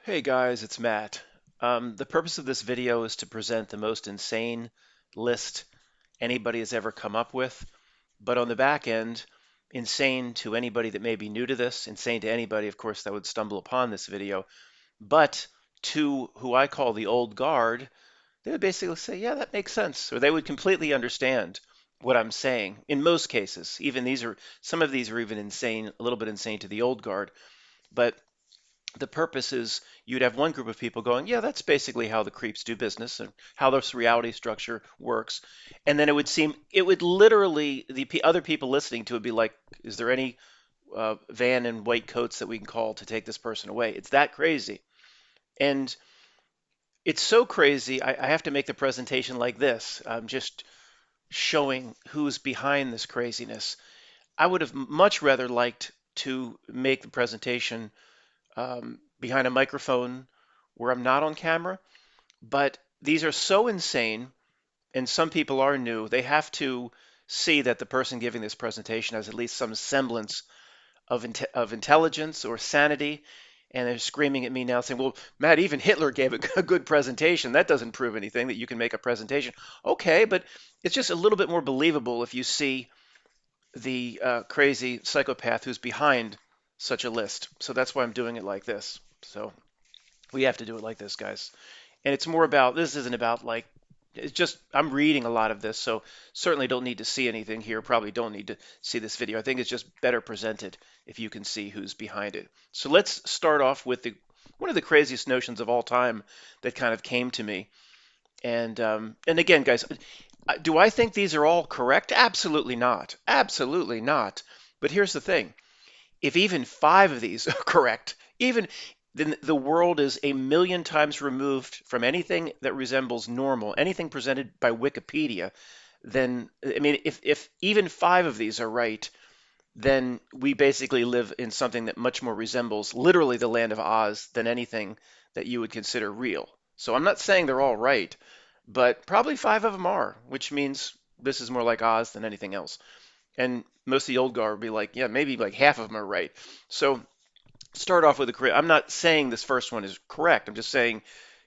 Hey guys, it's Matt. The purpose of this video is to present the most insane list anybody has ever come up with, but on the back end, insane to anybody that may be new to this, insane to anybody, of course, that would stumble upon this video, but to who I call the old guard, they would basically say, yeah, that makes sense, or they would completely understand what I'm saying in most cases. Even these are, some of these are even insane, a little bit insane to the old guard, but the purpose is you'd have one group of people going, yeah, that's basically how the creeps do business and how this reality structure works. And then it would literally, other people listening to it be like, is there any van in white coats that we can call to take this person away? It's that crazy. And it's so crazy, I have to make the presentation like this. I'm just showing who's behind this craziness. I would have much rather liked to make the presentation behind a microphone where I'm not on camera. But these are so insane, and some people are new. They have to see that the person giving this presentation has at least some semblance of intelligence or sanity. And they're screaming at me now saying, well, Matt, even Hitler gave a good presentation. That doesn't prove anything that you can make a presentation. Okay, but it's just a little bit more believable if you see the crazy psychopath who's behind such a list. So that's why I'm doing it like this. So we have to do it like this, guys. And it's more about, this isn't about like, it's just, I'm reading a lot of this, so certainly don't need to see anything here. Probably don't need to see this video. I think it's just better presented if you can see who's behind it. So let's start off with one of the craziest notions of all time that kind of came to me. And again, guys, do I think these are all correct? Absolutely not. Absolutely not. But here's the thing. If even five of these are correct, even then the world is a million times removed from anything that resembles normal, anything presented by Wikipedia, then I mean, if even five of these are right, then we basically live in something that much more resembles literally the land of Oz than anything that you would consider real. So I'm not saying they're all right, but probably five of them are, which means this is more like Oz than anything else. And most of the old guard would be like, yeah, maybe like half of them are right. So start off with a correct. I'm not saying this first one is correct. I'm just saying,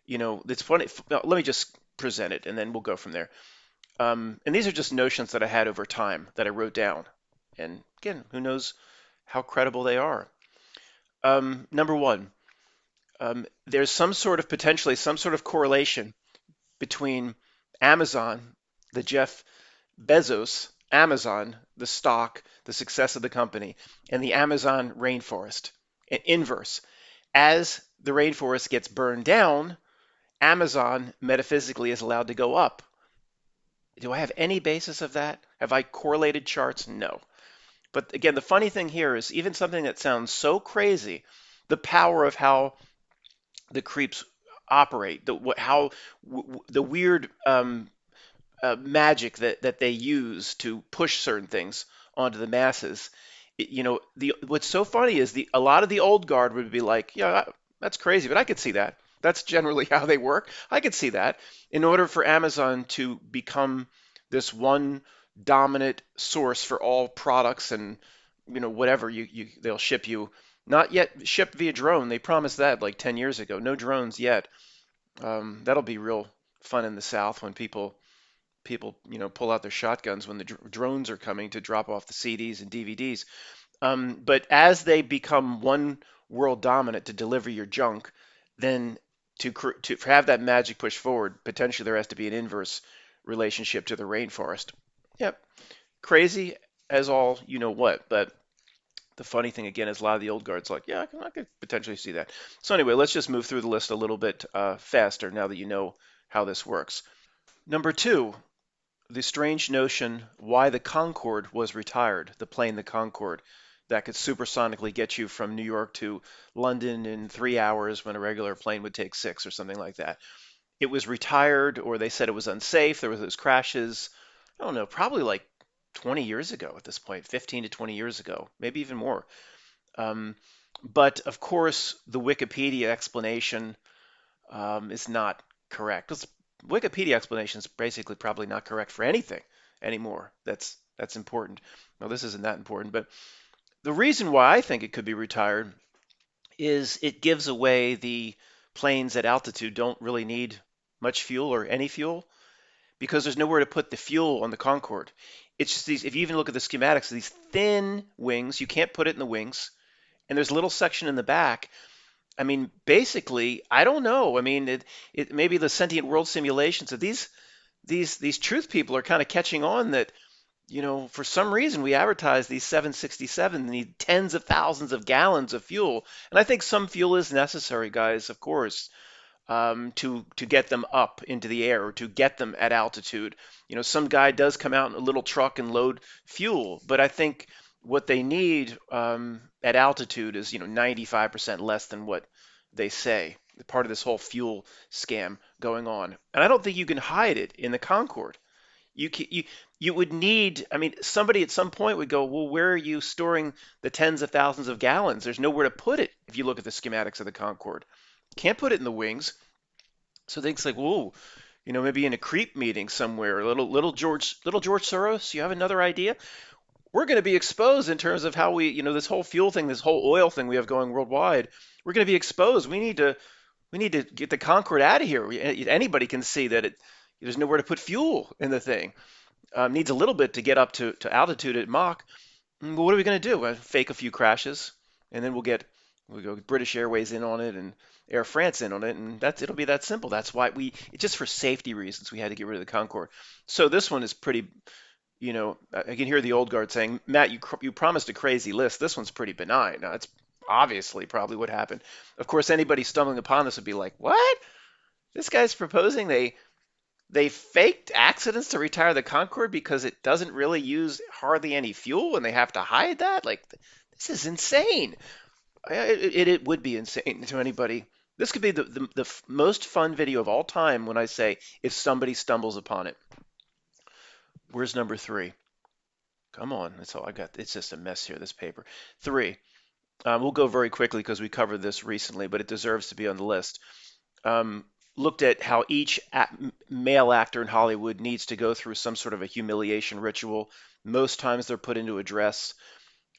it's funny. Let me just present it, and then we'll go from there. And these are just notions that I had over time that I wrote down. And again, who knows how credible they are. Number one, there's potentially some sort of correlation between Amazon, the Jeff Bezos, Amazon, the stock, the success of the company, and the Amazon rainforest. Inverse. As the rainforest gets burned down, Amazon metaphysically is allowed to go up. Do I have any basis of that? Have I correlated charts? No. But again, the funny thing here is even something that sounds so crazy, the power of how the creeps operate, the weird magic that they use to push certain things onto the masses. What's so funny is a lot of the old guard would be like, yeah, that's crazy, but I could see that. That's generally how they work. I could see that. In order for Amazon to become this one dominant source for all products and whatever they'll ship you. Not yet shipped via drone. They promised that like 10 years ago. No drones yet. That'll be real fun in the South when people pull out their shotguns when the drones are coming to drop off the CDs and DVDs. But as they become one world dominant to deliver your junk, then to have that magic push forward, potentially there has to be an inverse relationship to the rainforest. Yep, crazy as all you know what, but the funny thing again is a lot of the old guards like, yeah, I could potentially see that. So anyway, let's just move through the list a little bit faster now that you know how this works. Number two, the strange notion why the Concorde was retired, the plane, the Concorde, that could supersonically get you from New York to London in 3 hours when a regular plane would take six or something like that. It was retired, or they said it was unsafe. There was those crashes. I don't know, probably like 20 years ago at this point, 15 to 20 years ago, maybe even more. Um, but of course, the Wikipedia explanation is not correct. Wikipedia explanation is basically probably not correct for anything anymore. That's important. Well, this isn't that important, but the reason why I think it could be retired is it gives away the planes at altitude don't really need much fuel or any fuel because there's nowhere to put the fuel on the Concorde. It's just these, if you even look at the schematics, these thin wings, you can't put it in the wings, and there's a little section in the back. I mean, basically, I don't know. I mean, it maybe the sentient world simulations of these truth people are kind of catching on that, for some reason we advertise these 767 need tens of thousands of gallons of fuel. And I think some fuel is necessary, guys, of course, to get them up into the air or to get them at altitude. Some guy does come out in a little truck and load fuel, but I think what they need at altitude is 95% less than what they say. Part of this whole fuel scam going on, and I don't think you can hide it in the Concorde. You would need. I mean, somebody at some point would go, well, where are you storing the tens of thousands of gallons? There's nowhere to put it if you look at the schematics of the Concorde. Can't put it in the wings. So things like, whoa, maybe in a creep meeting somewhere, little George Soros, you have another idea? We're going to be exposed in terms of how this whole fuel thing, this whole oil thing we have going worldwide. We're going to be exposed. We need to get the Concorde out of here. Anybody can see that there's nowhere to put fuel in the thing. Needs a little bit to get up to altitude at Mach. But what are we going to do? Fake a few crashes, and then we'll go British Airways in on it and Air France in on it, and it'll be that simple. That's why just for safety reasons we had to get rid of the Concorde. So this one is pretty. I can hear the old guard saying, Matt, you promised a crazy list. This one's pretty benign. Now, it's obviously probably what happened. Of course, anybody stumbling upon this would be like, what? This guy's proposing they faked accidents to retire the Concorde because it doesn't really use hardly any fuel and they have to hide that? Like, this is insane. It would be insane to anybody. This could be the most fun video of all time when I say if somebody stumbles upon it. Where's number 3? Come on, that's all I got. It's just a mess here, this paper. 3. We'll go very quickly because we covered this recently, but it deserves to be on the list. Um, Looked at how each male actor in Hollywood needs to go through some sort of a humiliation ritual. Most times they're put into a dress.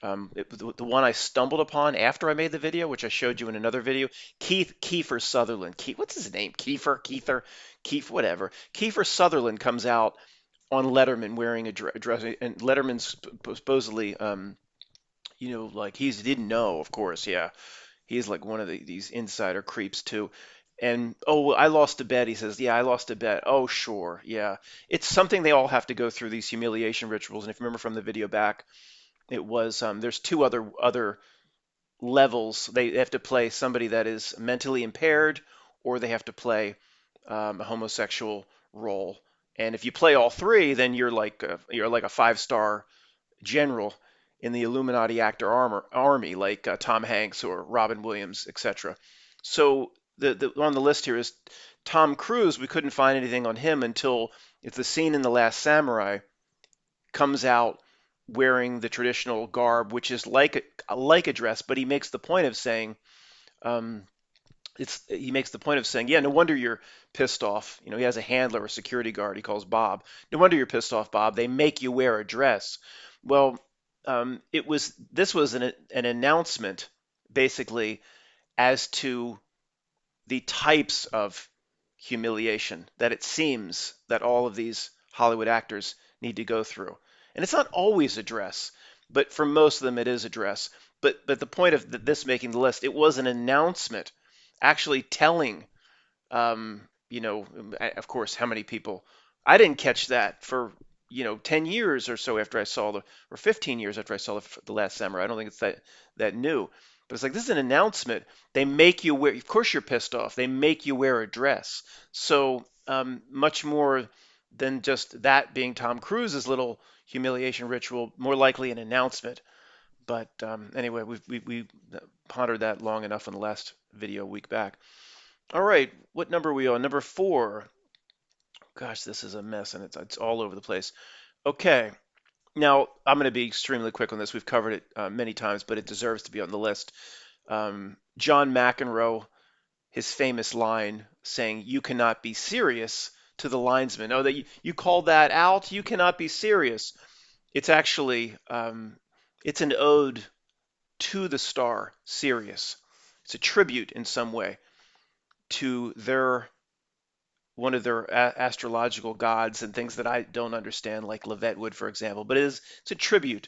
The one I stumbled upon after I made the video, which I showed you in another video, Kiefer Sutherland. What's his name? Keith, whatever. Kiefer Sutherland comes out on Letterman wearing a dress, and Letterman's supposedly, like he didn't know, of course, yeah. He's like one of these insider creeps too. And oh, I lost a bet. He says, yeah, I lost a bet. Oh, sure, yeah. It's something they all have to go through these humiliation rituals. And if you remember from the video back, it was there's two other levels. They have to play somebody that is mentally impaired, or they have to play a homosexual role. And if you play all three, then you're like a 5-star general in the Illuminati actor army, like Tom Hanks or Robin Williams, etc. So the on the list here is Tom Cruise. We couldn't find anything on him until it's the scene in The Last Samurai comes out wearing the traditional garb, which is like a dress, but um, he makes the point of saying, yeah, no wonder you're pissed off. He has a handler, a security guard he calls Bob. No wonder you're pissed off, Bob. They make you wear a dress. Well, this was an announcement basically as to the types of humiliation that it seems that all of these Hollywood actors need to go through. And it's not always a dress, but for most of them it is a dress. But the point of this making the list, it was an announcement actually telling, um, of course, how many people. I didn't catch that for 10 years or so after I saw or 15 years after I saw the Last Samurai. I don't think it's that new. But it's like this is an announcement. They make you wear. Of course, you're pissed off. They make you wear a dress. So much more than just that being Tom Cruise's little humiliation ritual. More likely an announcement. But anyway, we pondered that long enough in the last video a week back. All right, what number are we on? Number 4. Gosh, this is a mess and it's all over the place. Okay, now I'm going to be extremely quick on this. We've covered it many times, but it deserves to be on the list. John McEnroe, his famous line saying, "You cannot be serious," to the linesman. Oh, that you called that out? You cannot be serious. It's actually it's an ode to the star Sirius. It's a tribute in some way to their one of their astrological gods and things that I don't understand, like Levet would, for example. But it's a tribute.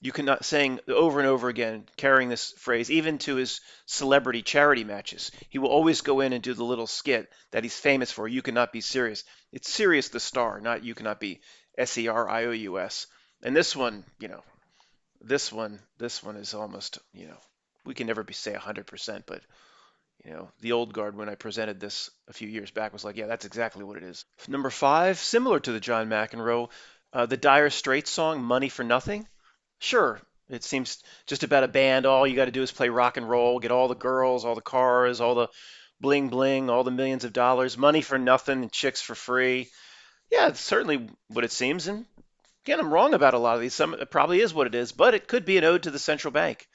You cannot saying over and over again, carrying this phrase, even to his celebrity charity matches. He will always go in and do the little skit that he's famous for. You cannot be serious. It's Sirius the star, not you cannot be Serious. And this one, this one is almost, we can never be say 100%, but the old guard when I presented this a few years back was like, yeah, that's exactly what it is. Number five, similar to the John McEnroe, the Dire Straits song "Money for Nothing." Sure, it seems just about a band. All you got to do is play rock and roll, get all the girls, all the cars, all the bling bling, all the millions of dollars, money for nothing, and chicks for free. Yeah, it's certainly what it seems. And again, I'm wrong about a lot of these. Some it probably is what it is, but it could be an ode to the central bank.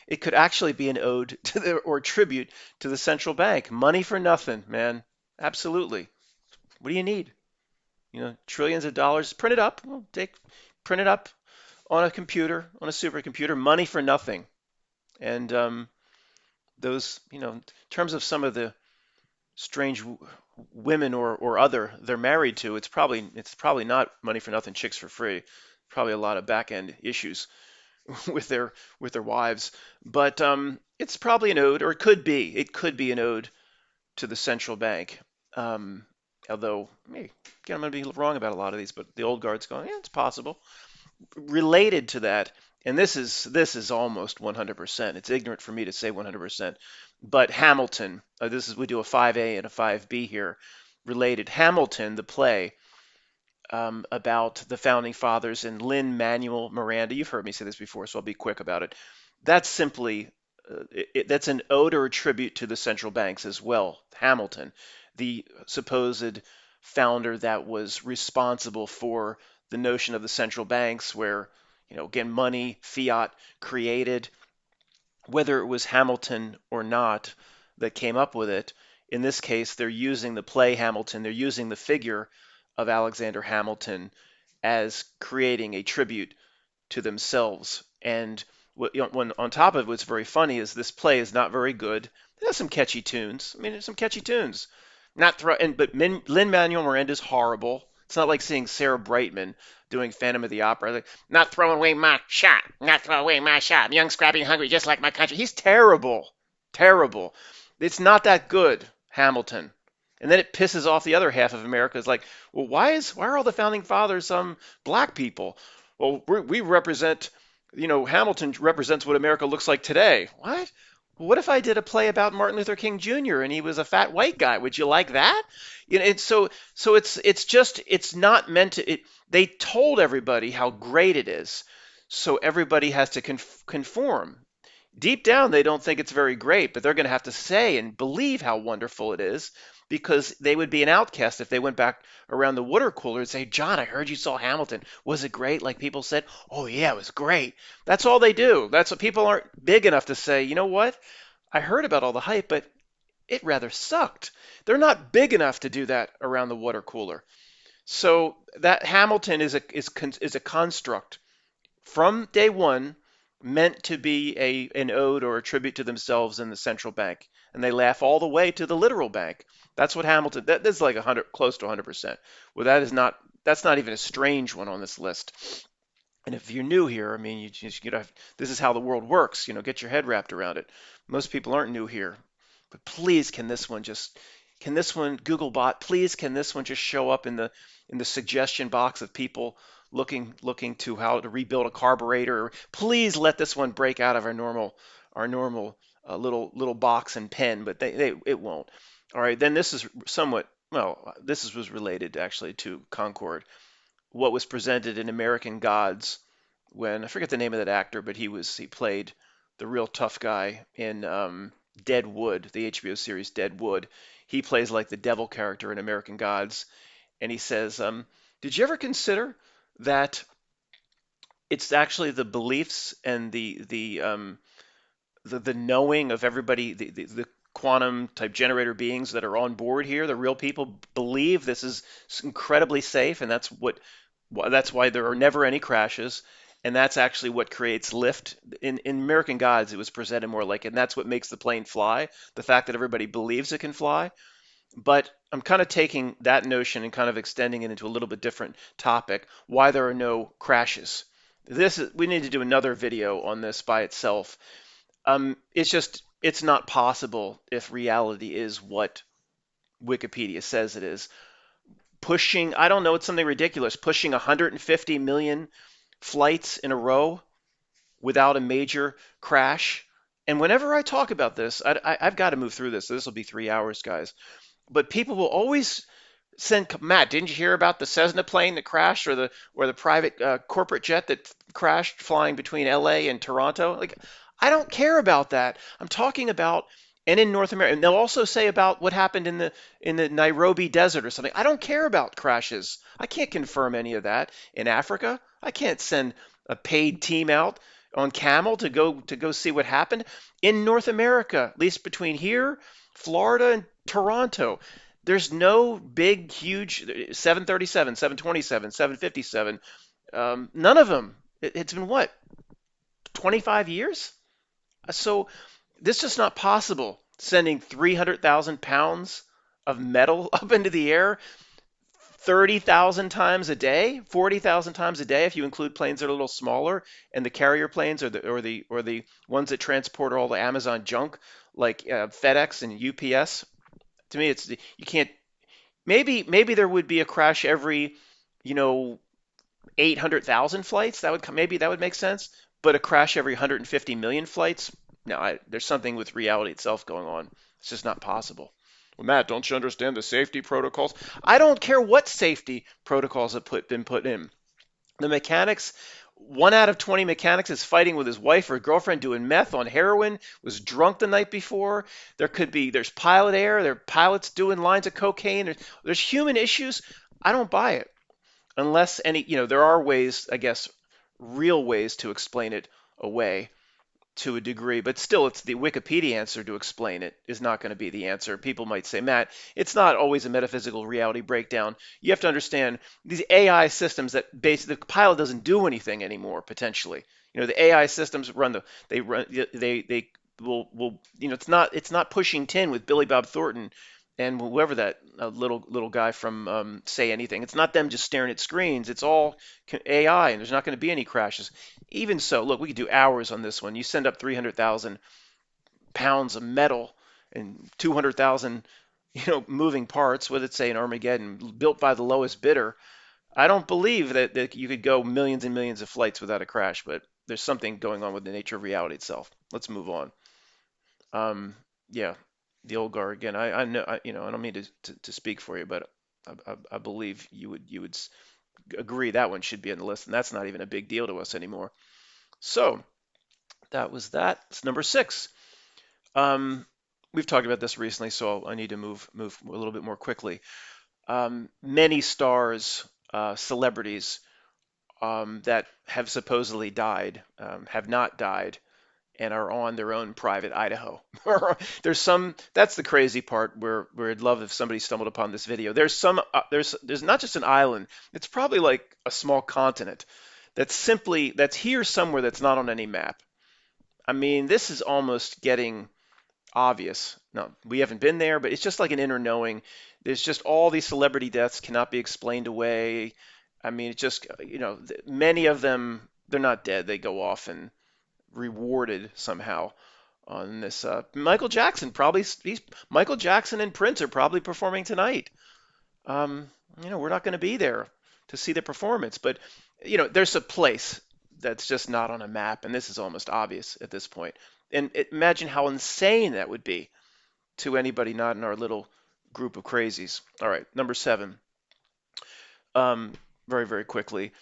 It could actually be an ode to the or tribute to the central bank. Money for nothing, man. Absolutely. What do you need? Trillions of dollars. Print it up. Well, print it up on a computer, on a supercomputer. Money for nothing. And those, in terms of some of the strange women or other they're married to, it's probably not money for nothing, chicks for free. Probably a lot of back end issues with their wives, but it's probably an ode, or it could be an ode to the central bank. Um, Although, again, I'm going to be wrong about a lot of these, but the old guard's going, yeah, it's possible. Related to that, and this is almost 100%. It's ignorant for me to say 100%, but Hamilton. We do a 5A and a 5B here. Related, Hamilton, the play about the founding fathers and Lin-Manuel Miranda. You've heard me say this before, so I'll be quick about it. That's simply that's an ode or a tribute to the central banks as well. Hamilton, the supposed founder that was responsible for the notion of the central banks, where again money, fiat created, whether it was Hamilton or not that came up with it. In this case, they're using the play Hamilton, they're using the figure of Alexander Hamilton as creating a tribute to themselves. And when on top of it, what's very funny is this play is not very good. It has some catchy tunes. I mean, there's some catchy tunes. Not throw, and but Lin-Manuel Miranda is horrible. It's not like seeing Sarah Brightman doing Phantom of the Opera. Like, not throwing away my shot. Not throwing away my shot. I'm young, scrappy, and hungry, just like my country. He's terrible. Terrible. It's not that good, Hamilton. And then it pisses off the other half of America. It's like, well, why are all the founding fathers black people? Well, we represent, Hamilton represents what America looks like today. What? What if I did a play about Martin Luther King Jr. and he was a fat white guy? Would you like that? It's so it's not meant to. They told everybody how great it is, so everybody has to conform. Deep down, they don't think it's very great, but they're going to have to say and believe how wonderful it is, because they would be an outcast if they went back around the water cooler and say, John, I heard you saw Hamilton. Was it great? Like people said, oh, yeah, it was great. That's all they do. That's what people aren't big enough to say, you know what? I heard about all the hype, but it rather sucked. They're not big enough to do that around the water cooler. So that Hamilton is a construct from day one, meant to be an ode or a tribute to themselves and the central bank, and they laugh all the way to the literal bank. That's what Hamilton. That's like 100, close to 100%. Well, that's not even a strange one on this list. And if you're new here, I mean, this is how the world works. Get your head wrapped around it. Most people aren't new here, but please, can this one Googlebot? Please, can this one just show up in the suggestion box of people looking to how to rebuild a carburetor? Please let this one break out of our normal little box and pen, but it won't. All right, then this is somewhat well. Was related actually to Concorde. What was presented in American Gods, when I forget the name of that actor, but he played the real tough guy in Deadwood, the HBO series Deadwood. He plays like the devil character in American Gods, and he says, "Did you ever consider that it's actually the beliefs and the knowing of everybody, the quantum type generator beings that are on board here, the real people believe this is incredibly safe, and that's why there are never any crashes, and that's actually what creates lift. In American Gods, it was presented more like, and that's what makes the plane fly, the fact that everybody believes it can fly. But I'm kind of taking that notion and kind of extending it into a little bit different topic, why there are no crashes. We need to do another video on this by itself. It's not possible if reality is what Wikipedia says it is. Pushing, I don't know, it's something ridiculous, pushing 150 million flights in a row without a major crash. And whenever I talk about this, I've got to move through this. So this will be 3 hours, guys. But people will always send, Matt, didn't you hear about the Cessna plane that crashed, or the private corporate jet that crashed flying between LA and Toronto? Like, I don't care about that. I'm talking about, and in North America, and they'll also say about what happened in the Nairobi desert or something. I don't care about crashes. I can't confirm any of that. In Africa, I can't send a paid team out on camel to go see what happened. In North America, at least between here, Florida, and Toronto, there's no big, huge 737, 727, 757. None of them. It's been what, 25 years? So this is just not possible. Sending 300,000 pounds of metal up into the air 30,000 times a day, 40,000 times a day if you include planes that are a little smaller, and the carrier planes or the ones that transport all the Amazon junk like FedEx and UPS. To me, it's you can't. Maybe there would be a crash every, you know, 800,000 flights. Maybe that would make sense. But a crash every 150 million flights? No, there's something with reality itself going on. It's just not possible. Well, Matt, don't you understand the safety protocols? I don't care what safety protocols have been put in. The mechanics, 1 out of 20 mechanics is fighting with his wife or girlfriend doing meth on heroin, was drunk the night before. There's pilot error, there are pilots doing lines of cocaine. There's human issues. I don't buy it unless there are ways, I guess, real ways to explain it away to a degree, but still, it's the Wikipedia answer to explain it is not going to be the answer. People might say, Matt, it's not always a metaphysical reality breakdown. You have to understand these AI systems that basically the pilot doesn't do anything anymore, potentially. The AI systems they will, it's not pushing 10 with Billy Bob Thornton and whoever that little guy from Say Anything. It's not them just staring at screens. It's all AI, and there's not going to be any crashes. Even so, look, we could do hours on this one. You send up 300,000 pounds of metal and 200,000, moving parts. What did it say in Armageddon? Built by the lowest bidder. I don't believe that you could go millions and millions of flights without a crash, but there's something going on with the nature of reality itself. Let's move on. Yeah, the old guard again. I know, I don't mean to speak for you, but I believe you would agree that one should be on the list, and that's not even a big deal to us anymore. So that was that. It's number 6. We've talked about this recently, so I need to move a little bit more quickly. Many stars, celebrities that have supposedly died, have not died, and are on their own private Idaho. That's the crazy part where I'd love if somebody stumbled upon this video. There's not just an island, it's probably like a small continent that's here somewhere that's not on any map. I mean, this is almost getting obvious. No, we haven't been there, but it's just like an inner knowing. There's just all these celebrity deaths cannot be explained away. I mean, it's just, many of them, they're not dead. They go off and rewarded somehow on this. Michael Jackson and Prince are probably performing tonight. We're not going to be there to see the performance, but there's a place that's just not on a map, and this is almost obvious at this point. And imagine how insane that would be to anybody not in our little group of crazies. All right, number 7. Very, very quickly.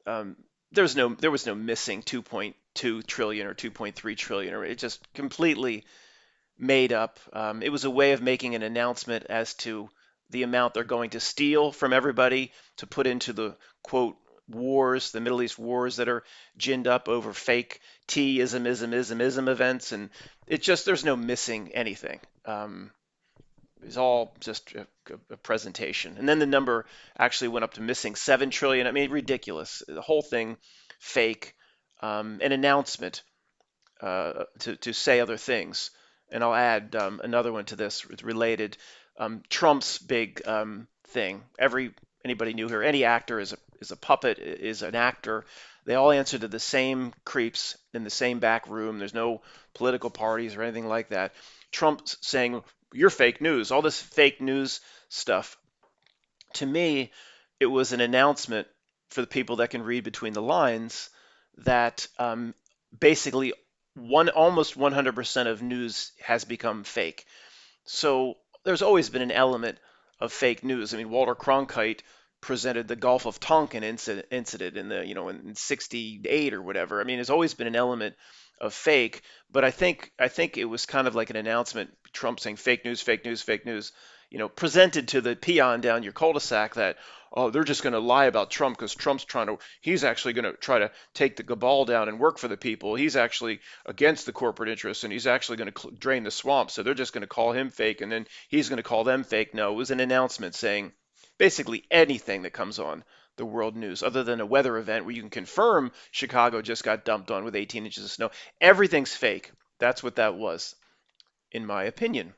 There was no missing 2.2 trillion or 2.3 trillion, or it just completely made up. It was a way of making an announcement as to the amount they're going to steal from everybody to put into the quote wars, the Middle East wars that are ginned up over fake T-ism events, and there's no missing anything. It's all just a presentation. And then the number actually went up to missing 7 trillion. I mean, ridiculous. The whole thing fake. an announcement to say other things. And I'll add another one to this related. Trump's big thing. Anybody new here, any actor is a puppet, is an actor. They all answer to the same creeps in the same back room. There's no political parties or anything like that. Trump's saying, "You're fake news." All this fake news stuff. To me, it was an announcement for the people that can read between the lines that basically almost 100% of news has become fake. So there's always been an element of fake news. I mean, Walter Cronkite presented the Gulf of Tonkin incident in the in '68 or whatever. I mean, there's always been an element of fake, but I think it was kind of like an announcement. Trump saying fake news, fake news, fake news. Presented to the peon down your cul-de-sac that, oh, they're just going to lie about Trump because he's actually going to try to take the cabal down and work for the people. He's actually against the corporate interests and he's actually going to drain the swamp. So they're just going to call him fake and then he's going to call them fake. No, it was an announcement saying basically anything that comes on the world news other than a weather event where you can confirm Chicago just got dumped on with 18 inches of snow. Everything's fake. That's what that was, in my opinion.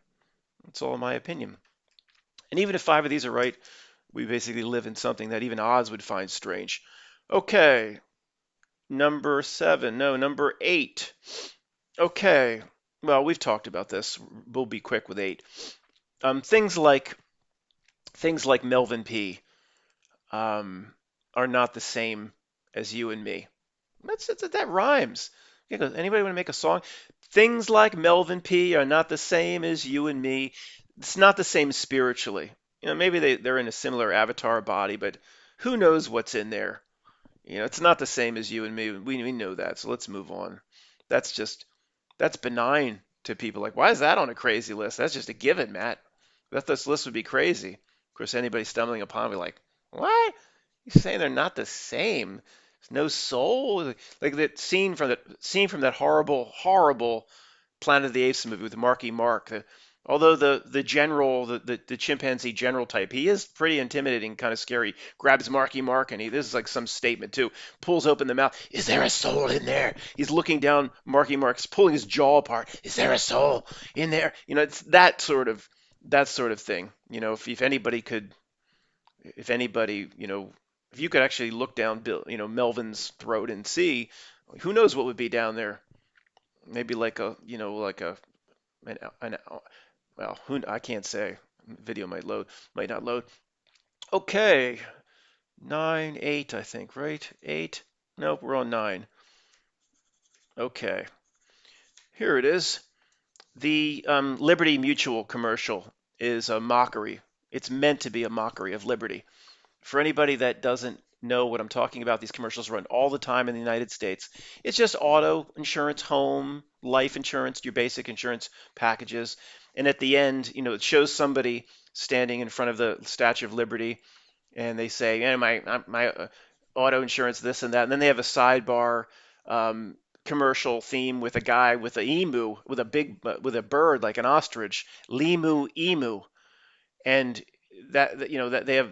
It's all in my opinion. And even if 5 of these are right, we basically live in something that even Oz would find strange. Okay, number 7. No, number 8. Okay, well, we've talked about this. We'll be quick with 8. Things like Melvin P. Are not the same as you and me. That rhymes. Anybody want to make a song? Things like Melvin P. are not the same as you and me. It's not the same spiritually. Maybe they're in a similar avatar body, but who knows what's in there? It's not the same as you and me. We know that, so let's move on. That's just that's benign to people. Like, why is that on a crazy list? That's just a given, Matt. That this list would be crazy. Of course, anybody stumbling upon it would be like, what? You're saying they're not the same? There's no soul. Like that scene from that horrible, horrible Planet of the Apes movie with Marky Mark. Although the general, the chimpanzee general type, he is pretty intimidating, kind of scary. Grabs Marky Mark and this is like some statement too. Pulls open the mouth. Is there a soul in there? He's looking down. Marky Mark's pulling his jaw apart. Is there a soul in there? It's that sort of thing. If you could actually look down Bill, Melvin's throat and see, who knows what would be down there? Maybe like an well, I can't say. Video might not load. Okay, 9, 8, I think, right? 8? Nope, we're on 9. Okay, here it is. The Liberty Mutual commercial is a mockery. It's meant to be a mockery of liberty. For anybody that doesn't know what I'm talking about, these commercials run all the time in the United States. It's just auto insurance, home, life insurance, your basic insurance packages. And at the end, it shows somebody standing in front of the Statue of Liberty, and they say, my auto insurance, this and that. And then they have a sidebar commercial theme with a guy with an emu, with a bird like an ostrich, Limu emu, and that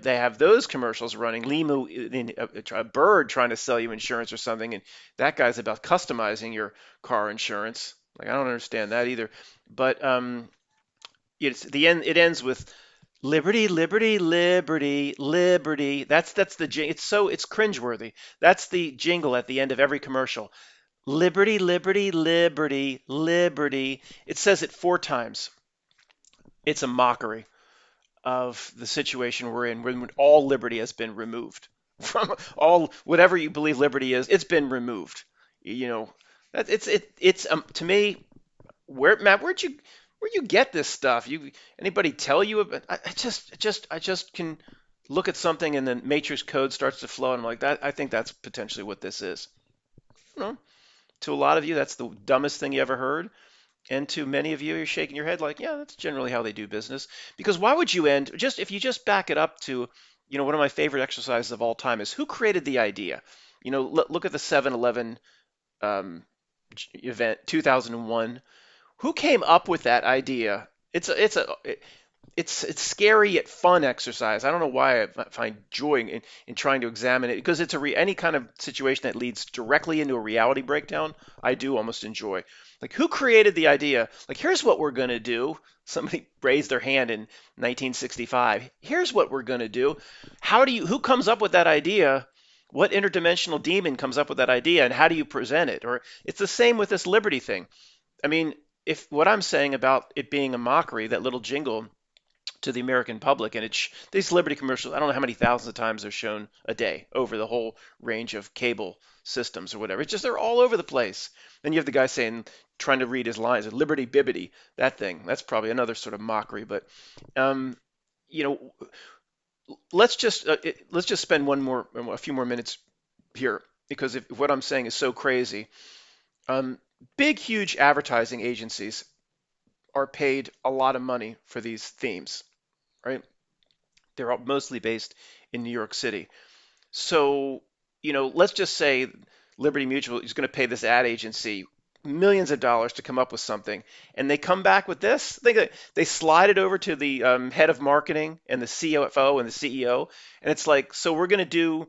they have those commercials running. Limu, a bird trying to sell you insurance or something, and that guy's about customizing your car insurance. Like, I don't understand that either. But it's the end. It ends with liberty, liberty, liberty, liberty. That's the it's cringeworthy. That's the jingle at the end of every commercial. Liberty, liberty, liberty, liberty. It says it 4 times. It's a mockery of the situation we're in when all liberty has been removed from all whatever you believe liberty is. It's been removed. You know that it's to me, Matt, where'd you get this stuff? Anybody tell you about? I just can look at something and then matrix code starts to flow and I'm like, that I think that's potentially what this is. You know, to a lot of you that's the dumbest thing you ever heard. And to many of you, you're shaking your head like, yeah, that's generally how they do business. Because why would you end just if you just back it up to, one of my favorite exercises of all time is who created the idea? Look at the 7-Eleven event, 2001. Who came up with that idea? it's scary yet fun exercise. I don't know why I find joy in trying to examine it because it's any kind of situation that leads directly into a reality breakdown. I do almost enjoy. Like who created the idea? Like here's what we're gonna do. Somebody raised their hand in 1965. Here's what we're gonna do. Who comes up with that idea? What interdimensional demon comes up with that idea, and how do you present it? Or it's the same with this liberty thing. I mean, if what I'm saying about it being a mockery, that little jingle to the American public, and these Liberty commercials. I don't know how many thousands of times they're shown a day over the whole range of cable systems or whatever. It's just they're all over the place. Then you have the guy saying, trying to read his lines, Liberty Bibbity, that thing. That's probably another sort of mockery. But um, you know, let's just spend a few more minutes here because if what I'm saying is so crazy. Um, Big, huge advertising agencies are paid a lot of money for these themes, right? They're mostly based in New York City. So, let's just say Liberty Mutual is going to pay this ad agency millions of dollars to come up with something, and they come back with this. They slide it over to the head of marketing and the CFO and the CEO, and it's like, so we're going to do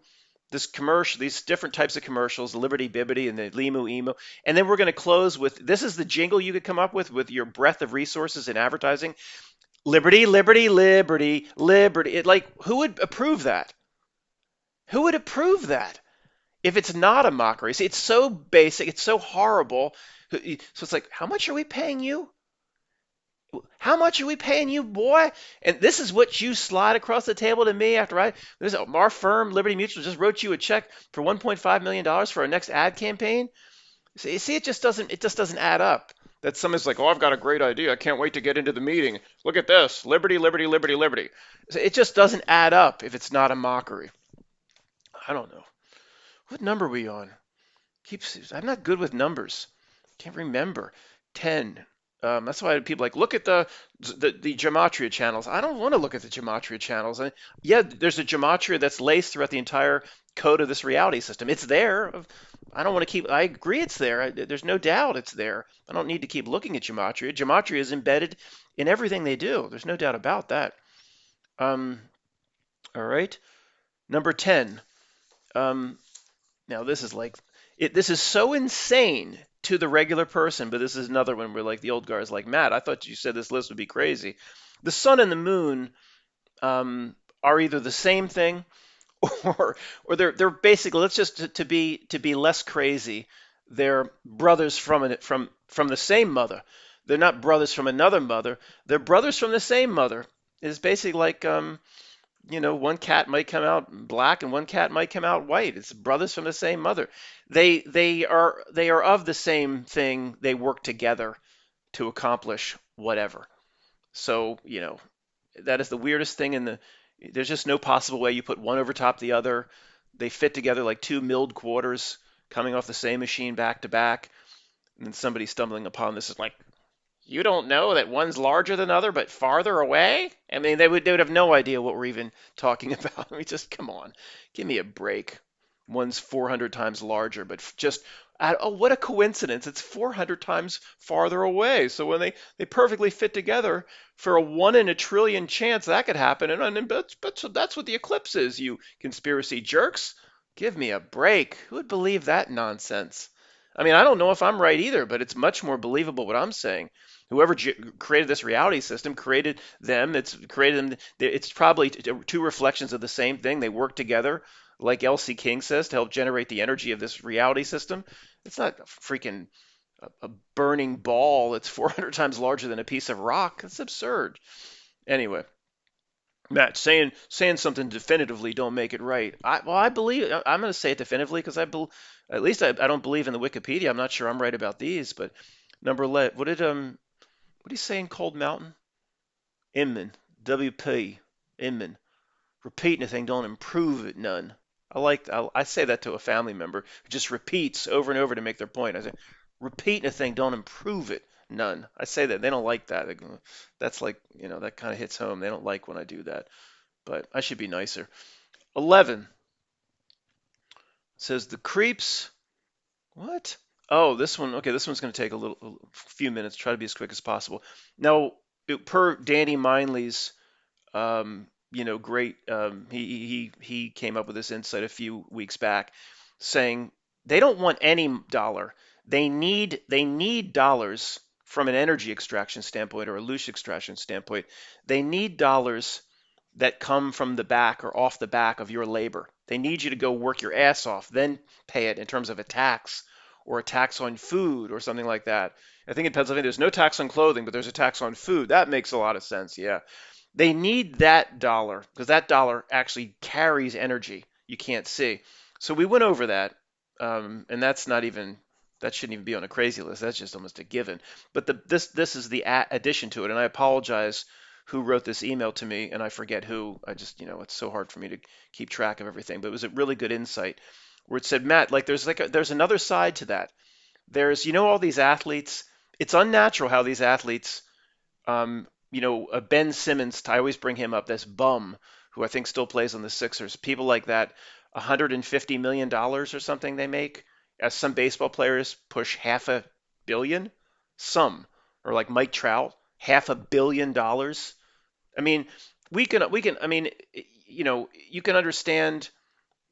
this commercial, these different types of commercials, the Liberty Bibbity and the Limu Emo, and then we're going to close with this is the jingle you could come up with your breadth of resources in advertising. Liberty, liberty, liberty, liberty. Who would approve that? Who would approve that if it's not a mockery? See, it's so basic, it's so horrible. So it's like, how much are we paying you? How much are we paying you, boy? And this is what you slide across the table to me after our firm, Liberty Mutual, just wrote you a check for $1.5 million for our next ad campaign. See, it just doesn't add up. That somebody's like, oh, I've got a great idea. I can't wait to get into the meeting. Look at this. Liberty, liberty, liberty, liberty. So it just doesn't add up if it's not a mockery. I don't know. What number are we on? I'm not good with numbers. Can't remember. 10. That's why people like look at the Gematria channels. I don't want to look at the Gematria channels. Yeah, there's a Gematria that's laced throughout the entire code of this reality system. It's there. I don't want to keep. I agree, it's there. There's no doubt it's there. I don't need to keep looking at Gematria. Gematria is embedded in everything they do. There's no doubt about that. Um, all right. Number 10. Um, Now this is like this is so insane to the regular person, but this is another one where like the old guard is like, Matt, I thought you said this list would be crazy. The sun and the moon are either the same thing or they're basically, let's just to be less crazy, they're brothers from the same mother. They're not brothers from another mother. They're brothers from the same mother. It's basically like one cat might come out black and one cat might come out white. It's brothers from the same mother. They are of the same thing. They work together to accomplish whatever. So, that is the weirdest thing there's just no possible way you put one over top the other. They fit together like two milled quarters coming off the same machine back to back. And then somebody stumbling upon this is like, you don't know that one's larger than the other, but farther away? I mean, they would have no idea what we're even talking about. I mean, just come on, give me a break. One's 400 times larger, but oh, what a coincidence! It's 400 times farther away. So when they perfectly fit together for a 1 in a trillion chance that could happen, but so that's what the eclipse is. You conspiracy jerks, give me a break. Who would believe that nonsense? I mean, I don't know if I'm right either, but it's much more believable what I'm saying. Whoever created this reality system created them. It's created them. It's probably two reflections of the same thing. They work together, like L.C. King says, to help generate the energy of this reality system. It's not freaking a burning ball that's 400 times larger than a piece of rock. That's absurd. Anyway, Matt, saying something definitively don't make it right. I believe I'm going to say it definitively because at least I don't believe in the Wikipedia. I'm not sure I'm right about these, but number 11. What do you say in Cold Mountain? Inman, WP, Inman. Repeating a thing don't improve it none. I say that to a family member who just repeats over and over to make their point. I say, repeating a thing don't improve it none. I say that they don't like that. That's like that kind of hits home. They don't like when I do that, but I should be nicer. 11 says the creeps. What? Oh, this one. Okay, this one's going to take a few minutes. Try to be as quick as possible. Now, per Danny Mindley's great. He came up with this insight a few weeks back, saying they don't want any dollar. They need dollars from an energy extraction standpoint or a loose extraction standpoint. They need dollars that come from the back or off the back of your labor. They need you to go work your ass off, then pay it in terms of a tax or a tax on food or something like that. I think in Pennsylvania there's no tax on clothing, but there's a tax on food. That makes a lot of sense. Yeah. They need that dollar because that dollar actually carries energy you can't see. So we went over that, and that shouldn't even be on a crazy list. That's just almost a given. But this is the addition to it, and I apologize who wrote this email to me, and I forget who. I just it's so hard for me to keep track of everything. But it was a really good insight where it said, Matt, like there's another side to that. There's all these athletes. It's unnatural how these athletes Ben Simmons, I always bring him up, this bum who I think still plays on the Sixers. People like that, $150 million or something they make. As some baseball players push half a billion, some, or like Mike Trout, $500 million. I mean, we can. I mean, you can understand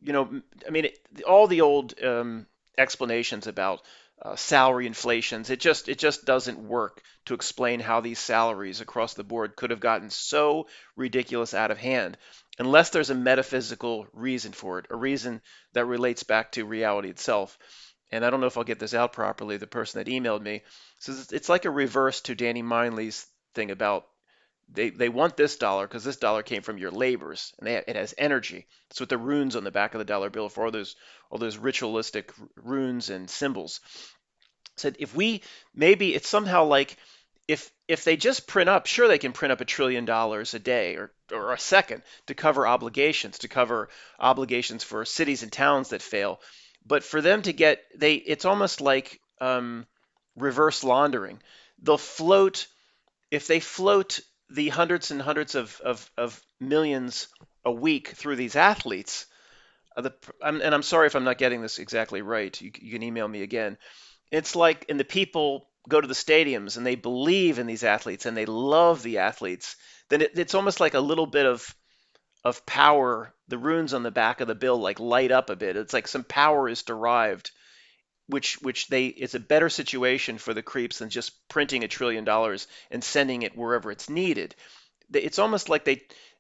I mean, all the old explanations about salary inflations, it just doesn't work to explain how these salaries across the board could have gotten so ridiculous out of hand, unless there's a metaphysical reason for it, a reason that relates back to reality itself. And I don't know if I'll get this out properly. The person that emailed me says it's like a reverse to Danny Mindley's thing about they want this dollar because this dollar came from your labors and it has energy. That's what the runes on the back of the dollar bill for all those ritualistic runes and symbols. Said if we maybe it's somehow like if they just print up, sure they can print up $1 trillion a day or a second to cover obligations for cities and towns that fail. But for them to get it's almost like reverse laundering. They'll float if they float the hundreds and hundreds of millions a week through these athletes, and I'm sorry if I'm not getting this exactly right. You can email me again. It's like, and the people go to the stadiums and they believe in these athletes and they love the athletes. Then it's almost like a little bit of power. The runes on the back of the bill like light up a bit. It's like some power is derived which they it's a better situation for the creeps than just printing $1 trillion and sending it wherever it's needed. It's almost like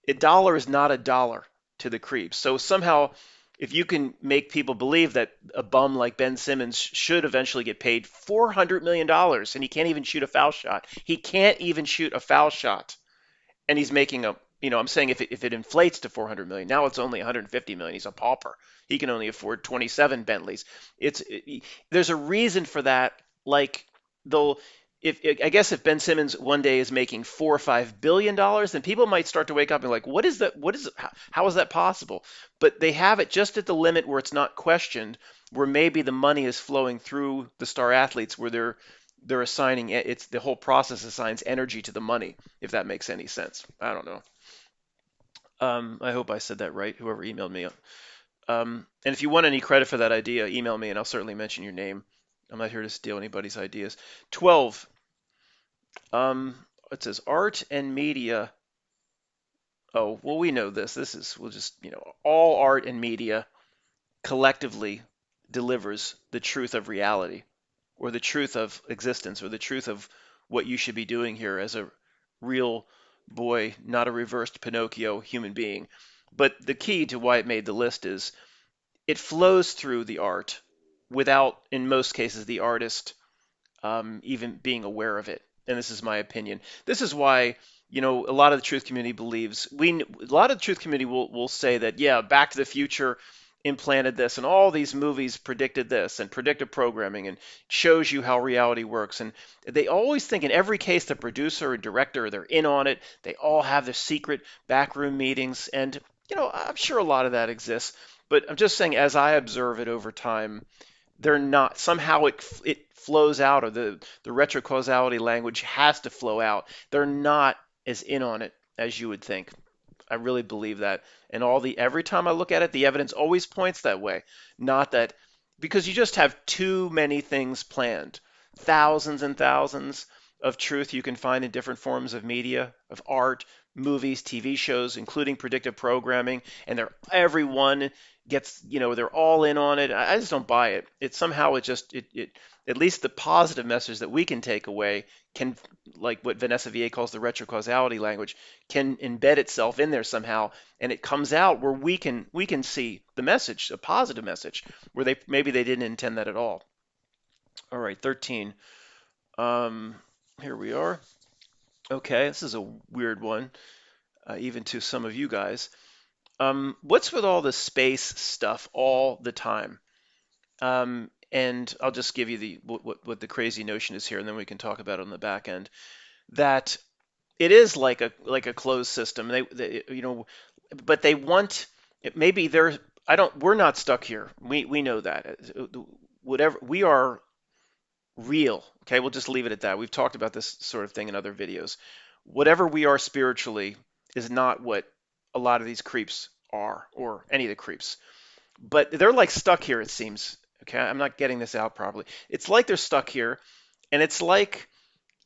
a dollar is not a dollar to the creeps. So somehow, if you can make people believe that a bum like Ben Simmons should eventually get paid $400 million and he can't even shoot a foul shot, he can't even shoot a foul shot, and he's making I'm saying if it inflates to 400 million, now it's only 150 million. He's a pauper. He can only afford 27 Bentleys. There's a reason for that. Like they'll, if I guess if Ben Simmons one day is making $4 or $5 billion, then people might start to wake up and like, what is that? How is that possible? But they have it just at the limit where it's not questioned, where maybe the money is flowing through the star athletes, where they're assigning it's the whole process assigns energy to the money, if that makes any sense. I don't know. I hope I said that right, whoever emailed me. And if you want any credit for that idea, email me and I'll certainly mention your name. I'm not here to steal anybody's ideas. 12. It says art and media. Oh, well, we know this. We'll just, all art and media collectively delivers the truth of reality or the truth of existence or the truth of what you should be doing here as a real boy, not a reversed Pinocchio human being. But the key to why it made the list is it flows through the art without, in most cases, the artist even being aware of it. And this is my opinion. This is why, a lot of the truth community believes a lot of the truth community will say that, yeah, Back to the Future implanted this and all these movies predicted this and predictive programming and shows you how reality works. And they always think in every case the producer and director, they're in on it. They all have their secret backroom meetings. And, I'm sure a lot of that exists. But I'm just saying, as I observe it over time, they're not somehow it flows out, or the retro-causality language has to flow out. They're not as in on it as you would think. I really believe that. And every time I look at it, the evidence always points that way. Not that because you just have too many things planned, thousands and thousands of truth you can find in different forms of media, of art, movies, TV shows, including predictive programming, and everyone gets, they're all in on it. I just don't buy it. It somehow it just it at least the positive message that we can take away can, like what Vanessa VA calls the retro-causality language, can embed itself in there somehow, and it comes out where we can see the message, a positive message, where they maybe they didn't intend that at all. All right, 13. Um, Here we are. Okay, this is a weird one, even to some of you guys. What's with all the space stuff all the time? And I'll just give you the what the crazy notion is here, and then we can talk about it on the back end. That it is like a closed system. But they want maybe they're I don't we're not stuck here. We know that. Whatever we are real. Okay, we'll just leave it at that. We've talked about this sort of thing in other videos. Whatever we are spiritually is not what a lot of these creeps are, or any of the creeps. But they're like stuck here, it seems. Okay, I'm not getting this out properly. It's like they're stuck here, and it's like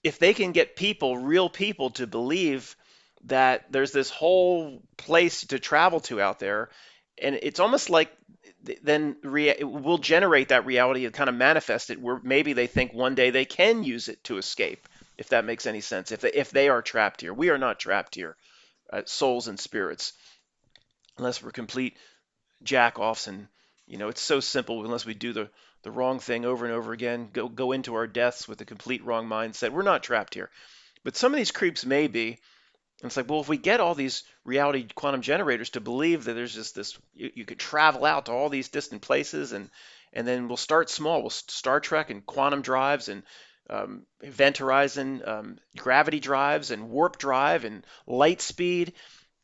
if they can get people, real people, to believe that there's this whole place to travel to out there, and it's almost like then it will generate that reality and kind of manifest it where maybe they think one day they can use it to escape, if that makes any sense. If they are trapped here, we are not trapped here, souls and spirits, unless we're complete jack offs, and it's so simple. Unless we do the wrong thing over and over again, go into our deaths with a complete wrong mindset, we're not trapped here. But some of these creeps may be. And it's like, well, if we get all these reality quantum generators to believe that there's just this, you could travel out to all these distant places, and then we'll start small. We'll Star Trek and quantum drives and event horizon, gravity drives and warp drive and light speed.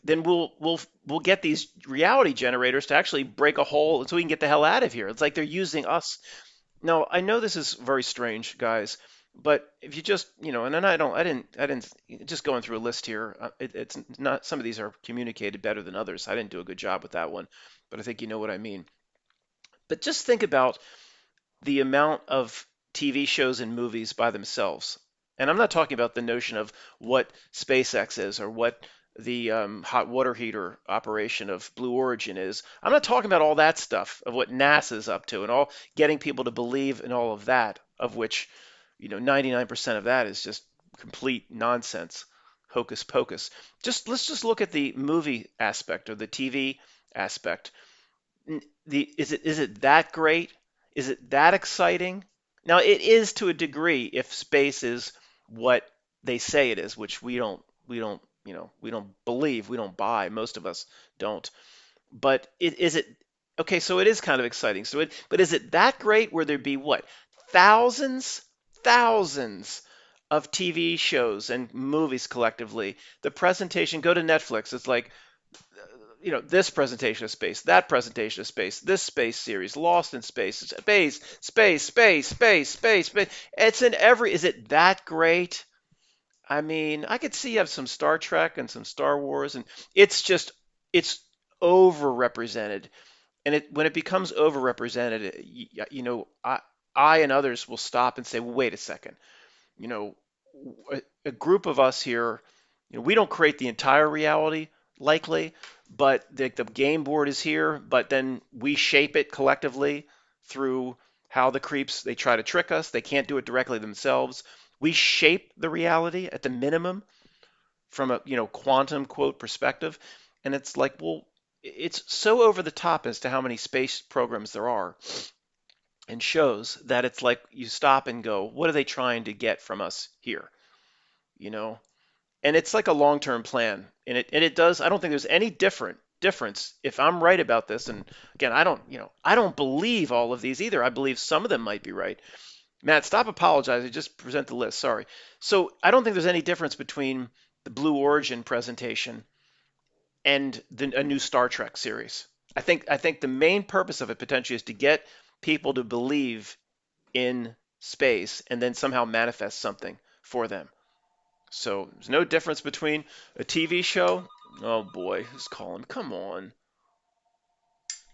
Then we'll get these reality generators to actually break a hole so we can get the hell out of here. It's like they're using us. Now, I know this is very strange, guys, but if you just, and then I didn't, just going through a list here, it's not, some of these are communicated better than others. I didn't do a good job with that one, but I think you know what I mean. But just think about the amount of TV shows and movies by themselves. And I'm not talking about the notion of what SpaceX is or what the hot water heater operation of Blue Origin is. I'm not talking about all that stuff of what NASA's up to and all getting people to believe in all of that, of which 99% of that is just complete nonsense, hocus pocus. Let's just look at the movie aspect or the TV aspect. Is it that great? Is it that exciting? Now it is to a degree if space is what they say it is, which we don't believe, we don't buy, most of us don't. But is it okay? So it is kind of exciting. But is it that great where there'd be what, thousands, thousands of TV shows and movies collectively? The presentation, go to Netflix. It's like this presentation of space, that presentation of space, this space series, Lost in Space, space, space, space, space, space, space. It's in every. Is it that great? I mean, I could see you have some Star Trek and some Star Wars, and it's overrepresented. And when it becomes overrepresented, I and others will stop and say, well, wait a second. You know, a group of us here, we don't create the entire reality, likely, but the game board is here, but then we shape it collectively through how the creeps, they try to trick us. They can't do it directly themselves. We shape the reality at the minimum from a quantum quote perspective, and it's like, well, it's so over the top as to how many space programs there are and shows that it's like you stop and go, what are they trying to get from us here? You know, and it's like a long-term plan, and it does. I don't think there's any difference if I'm right about this. And again, I don't believe all of these either. I believe some of them might be right. Matt, stop apologizing. Just present the list. Sorry. So I don't think there's any difference between the Blue Origin presentation and a new Star Trek series. I think the main purpose of it potentially is to get people to believe in space and then somehow manifest something for them. So there's no difference between a TV show. Oh boy, who's calling? Come on.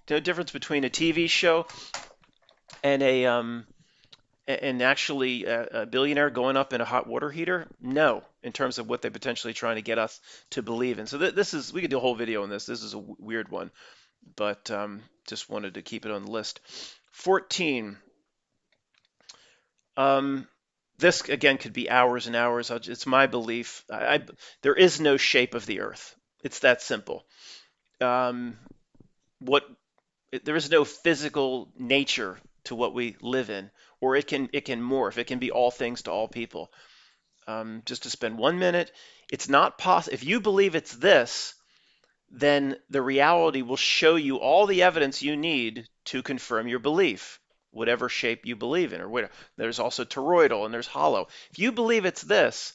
No difference between a TV show and And actually a billionaire going up in a hot water heater? No, in terms of what they're potentially trying to get us to believe in. So this is, we could do a whole video on this. This is a weird one, but just wanted to keep it on the list. 14. Um, this again could be hours and hours. It's my belief. There is no shape of the Earth. It's that simple. Um, what there is no physical nature to what we live in, or it can morph. It can be all things to all people. Just to spend 1 minute, it's not possible. If you believe it's this, then the reality will show you all the evidence you need to confirm your belief, whatever shape you believe in, or whatever. There's also toroidal and there's hollow. If you believe it's this,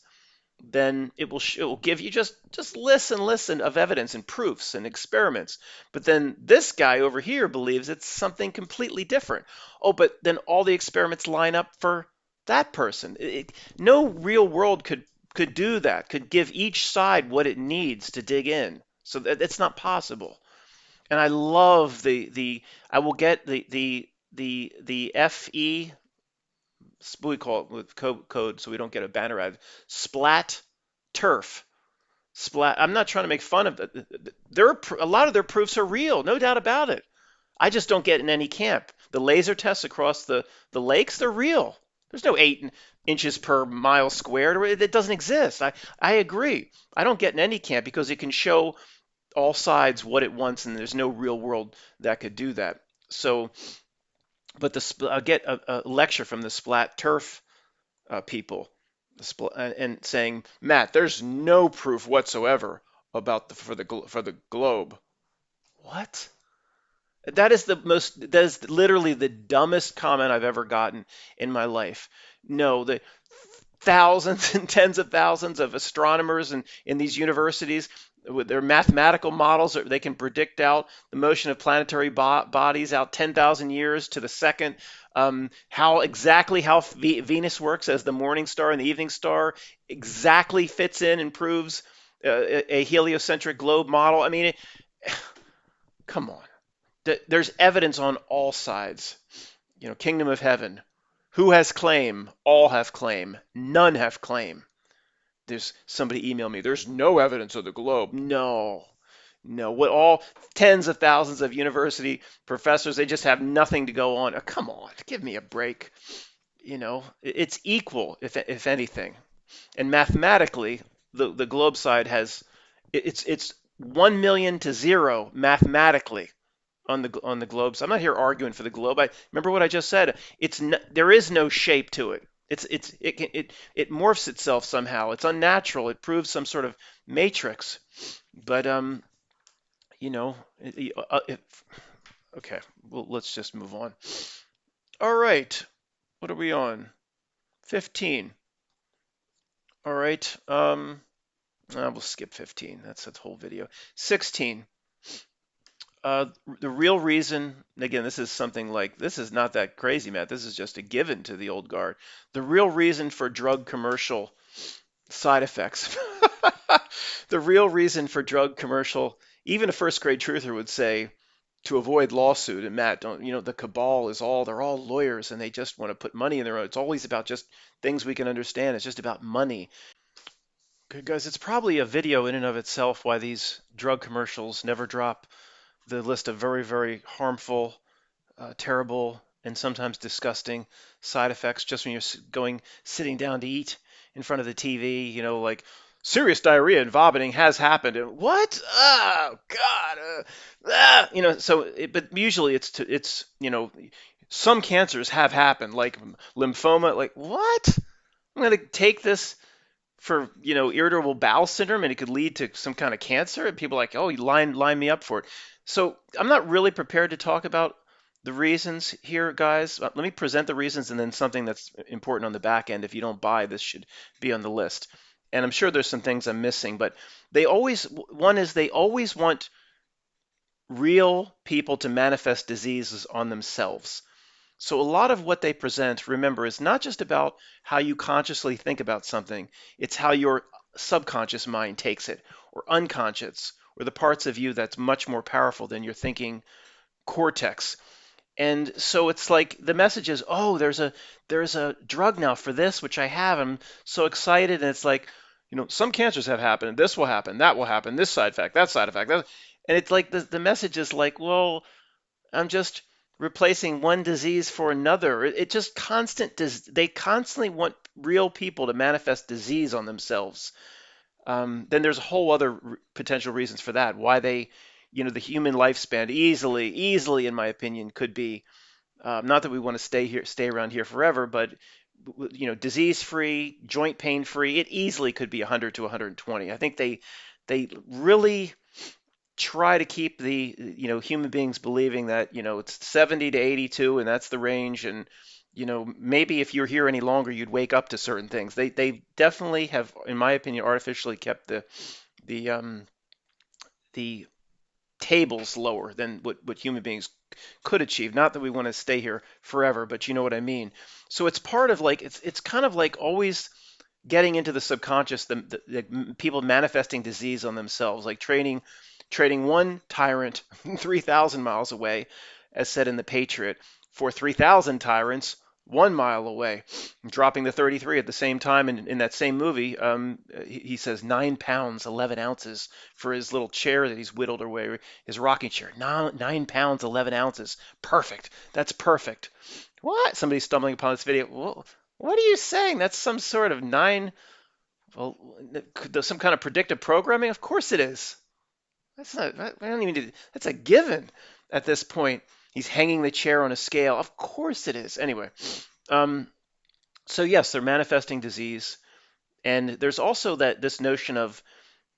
then it will give you just lists and lists of evidence and proofs and experiments. But then this guy over here believes it's something completely different. Oh, but then all the experiments line up for that person. No real world could do that. Could give each side what it needs to dig in. So it's not possible. And I love the I will get the FE, we call it with code so we don't get a banner ad. Splat turf. Splat. I'm not trying to make fun of it. A lot of their proofs are real, no doubt about it. I just don't get in any camp. The laser tests across the lakes, they're real. There's no 8 inches per mile squared. It doesn't exist. I agree. I don't get in any camp because it can show all sides what it wants, and there's no real world that could do that. So, but I'll get a lecture from the Splat Turf people, and saying, Matt, there's no proof whatsoever about for the globe. What? That is literally the dumbest comment I've ever gotten in my life. No, the thousands and tens of thousands of astronomers in these universities with their mathematical models, they can predict out the motion of planetary bodies out 10,000 years to the second. How Venus works as the morning star and the evening star exactly fits in and proves a heliocentric globe model. I mean, come on. There's evidence on all sides. Kingdom of heaven. Who has claim? All have claim. None have claim. There's somebody email me. There's no evidence of the globe. No, no. What all tens of thousands of university professors? They just have nothing to go on. Oh, come on, give me a break. It's equal, if anything. And mathematically, the globe side has it's 1 million to 0 mathematically on the globe. So I'm not here arguing for the globe. I remember what I just said. There is no shape to it. It morphs itself somehow. It's unnatural. It proves some sort of matrix. But you know, okay. Well, let's just move on. All right. What are we on? 15. All right. We'll skip 15. That's the whole video. 16. The real reason, again, this is not that crazy, Matt. This is just a given to the old guard. The real reason for drug commercial side effects, the real reason for drug commercial, even a first grade truther would say, to avoid lawsuit. And Matt, the cabal they're all lawyers and they just want to put money in their own. It's always about just things we can understand. It's just about money. Okay, guys, it's probably a video in and of itself why these drug commercials never drop the list of very, very harmful, terrible, and sometimes disgusting side effects just when you're sitting down to eat in front of the TV, like serious diarrhea and vomiting has happened. And what? Oh, God. But usually some cancers have happened, like lymphoma. Like, what? I'm going to take this for irritable bowel syndrome and it could lead to some kind of cancer, and people are like, oh, you line me up for it. So I'm not really prepared to talk about the reasons here, guys. Let me present the reasons and then something that's important on the back end. If you don't buy, this should be on the list. And I'm sure there's some things I'm missing, but they always want real people to manifest diseases on themselves. So a lot of what they present, remember, is not just about how you consciously think about something. It's how your subconscious mind takes it, or unconscious, or the parts of you that's much more powerful than your thinking cortex. And so it's like the message is, oh, there's a drug now for this, which I have. I'm so excited, and it's like, some cancers have happened. This will happen, that will happen, this side effect, that side effect, and it's like the message is like, well, I'm just replacing one disease for another. It just they constantly want real people to manifest disease on themselves. Then there's a whole other potential reasons for that. Why the human lifespan easily, in my opinion, could be not that we want to stay around here forever, but disease free, joint pain free. It easily could be 100 to 120. I think they really try to keep the human beings believing that it's 70 to 82 and that's the range, and maybe if you're here any longer you'd wake up to certain things. They definitely have, in my opinion, artificially kept the the tables lower than what human beings could achieve. Not that we want to stay here forever, but you know what I mean. So it's part of like it's kind of like always getting into the subconscious, the people manifesting disease on themselves, like trading one tyrant 3,000 miles away, as said in The Patriot, for 3,000 tyrants 1 mile away, dropping the 33 at the same time. In that same movie, he says 9 pounds 11 ounces for his little chair that he's whittled away, his rocking chair. 9 pounds 11 ounces, perfect. That's perfect. What? Somebody's stumbling upon this video. Well, what are you saying? That's some sort of nine. Well, some kind of predictive programming? Of course it is. That's not. I don't even. That's a given at this point. He's hanging the chair on a scale. Of course it is. Anyway, um, so yes, they're manifesting disease, and there's also this notion of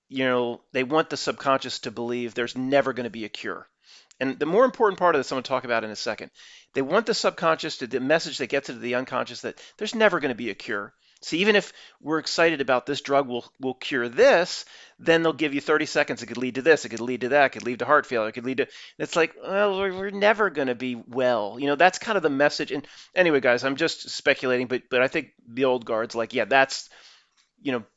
they want the subconscious to believe there's never going to be a cure. And the more important part of this, I'm going to talk about in a second. They want the subconscious the message that gets into the unconscious that there's never going to be a cure. So even if we're excited about this drug will cure this, then they'll give you 30 seconds. It could lead to this. It could lead to that. It could lead to heart failure. It could lead to. It's like, well, we're never going to be well. That's kind of the message. And anyway, guys, I'm just speculating, but I think the old guard's like, yeah, that's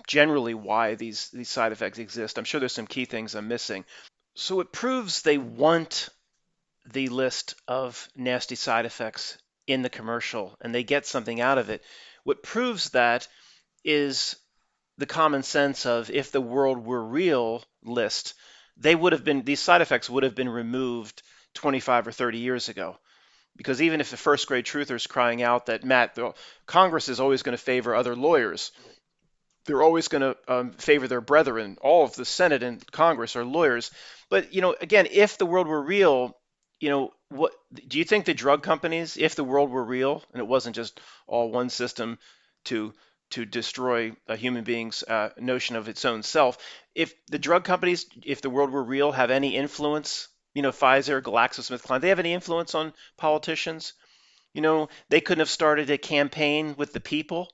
generally why these side effects exist. I'm sure there's some key things I'm missing. So it proves they want the list of nasty side effects in the commercial and they get something out of it. What proves that is the common sense of if the world were real list, these side effects would have been removed 25 or 30 years ago. Because even if the first grade truther's crying out that Congress is always going to favor other lawyers, they're always going to favor their brethren. All of the Senate and Congress are lawyers. But again, if the world were real, what do you think the drug companies, if the world were real and it wasn't just all one system to destroy a human being's notion of its own self, if the drug companies, if the world were real, have any influence? Pfizer, GlaxoSmithKline, they have any influence on politicians? They couldn't have started a campaign with the people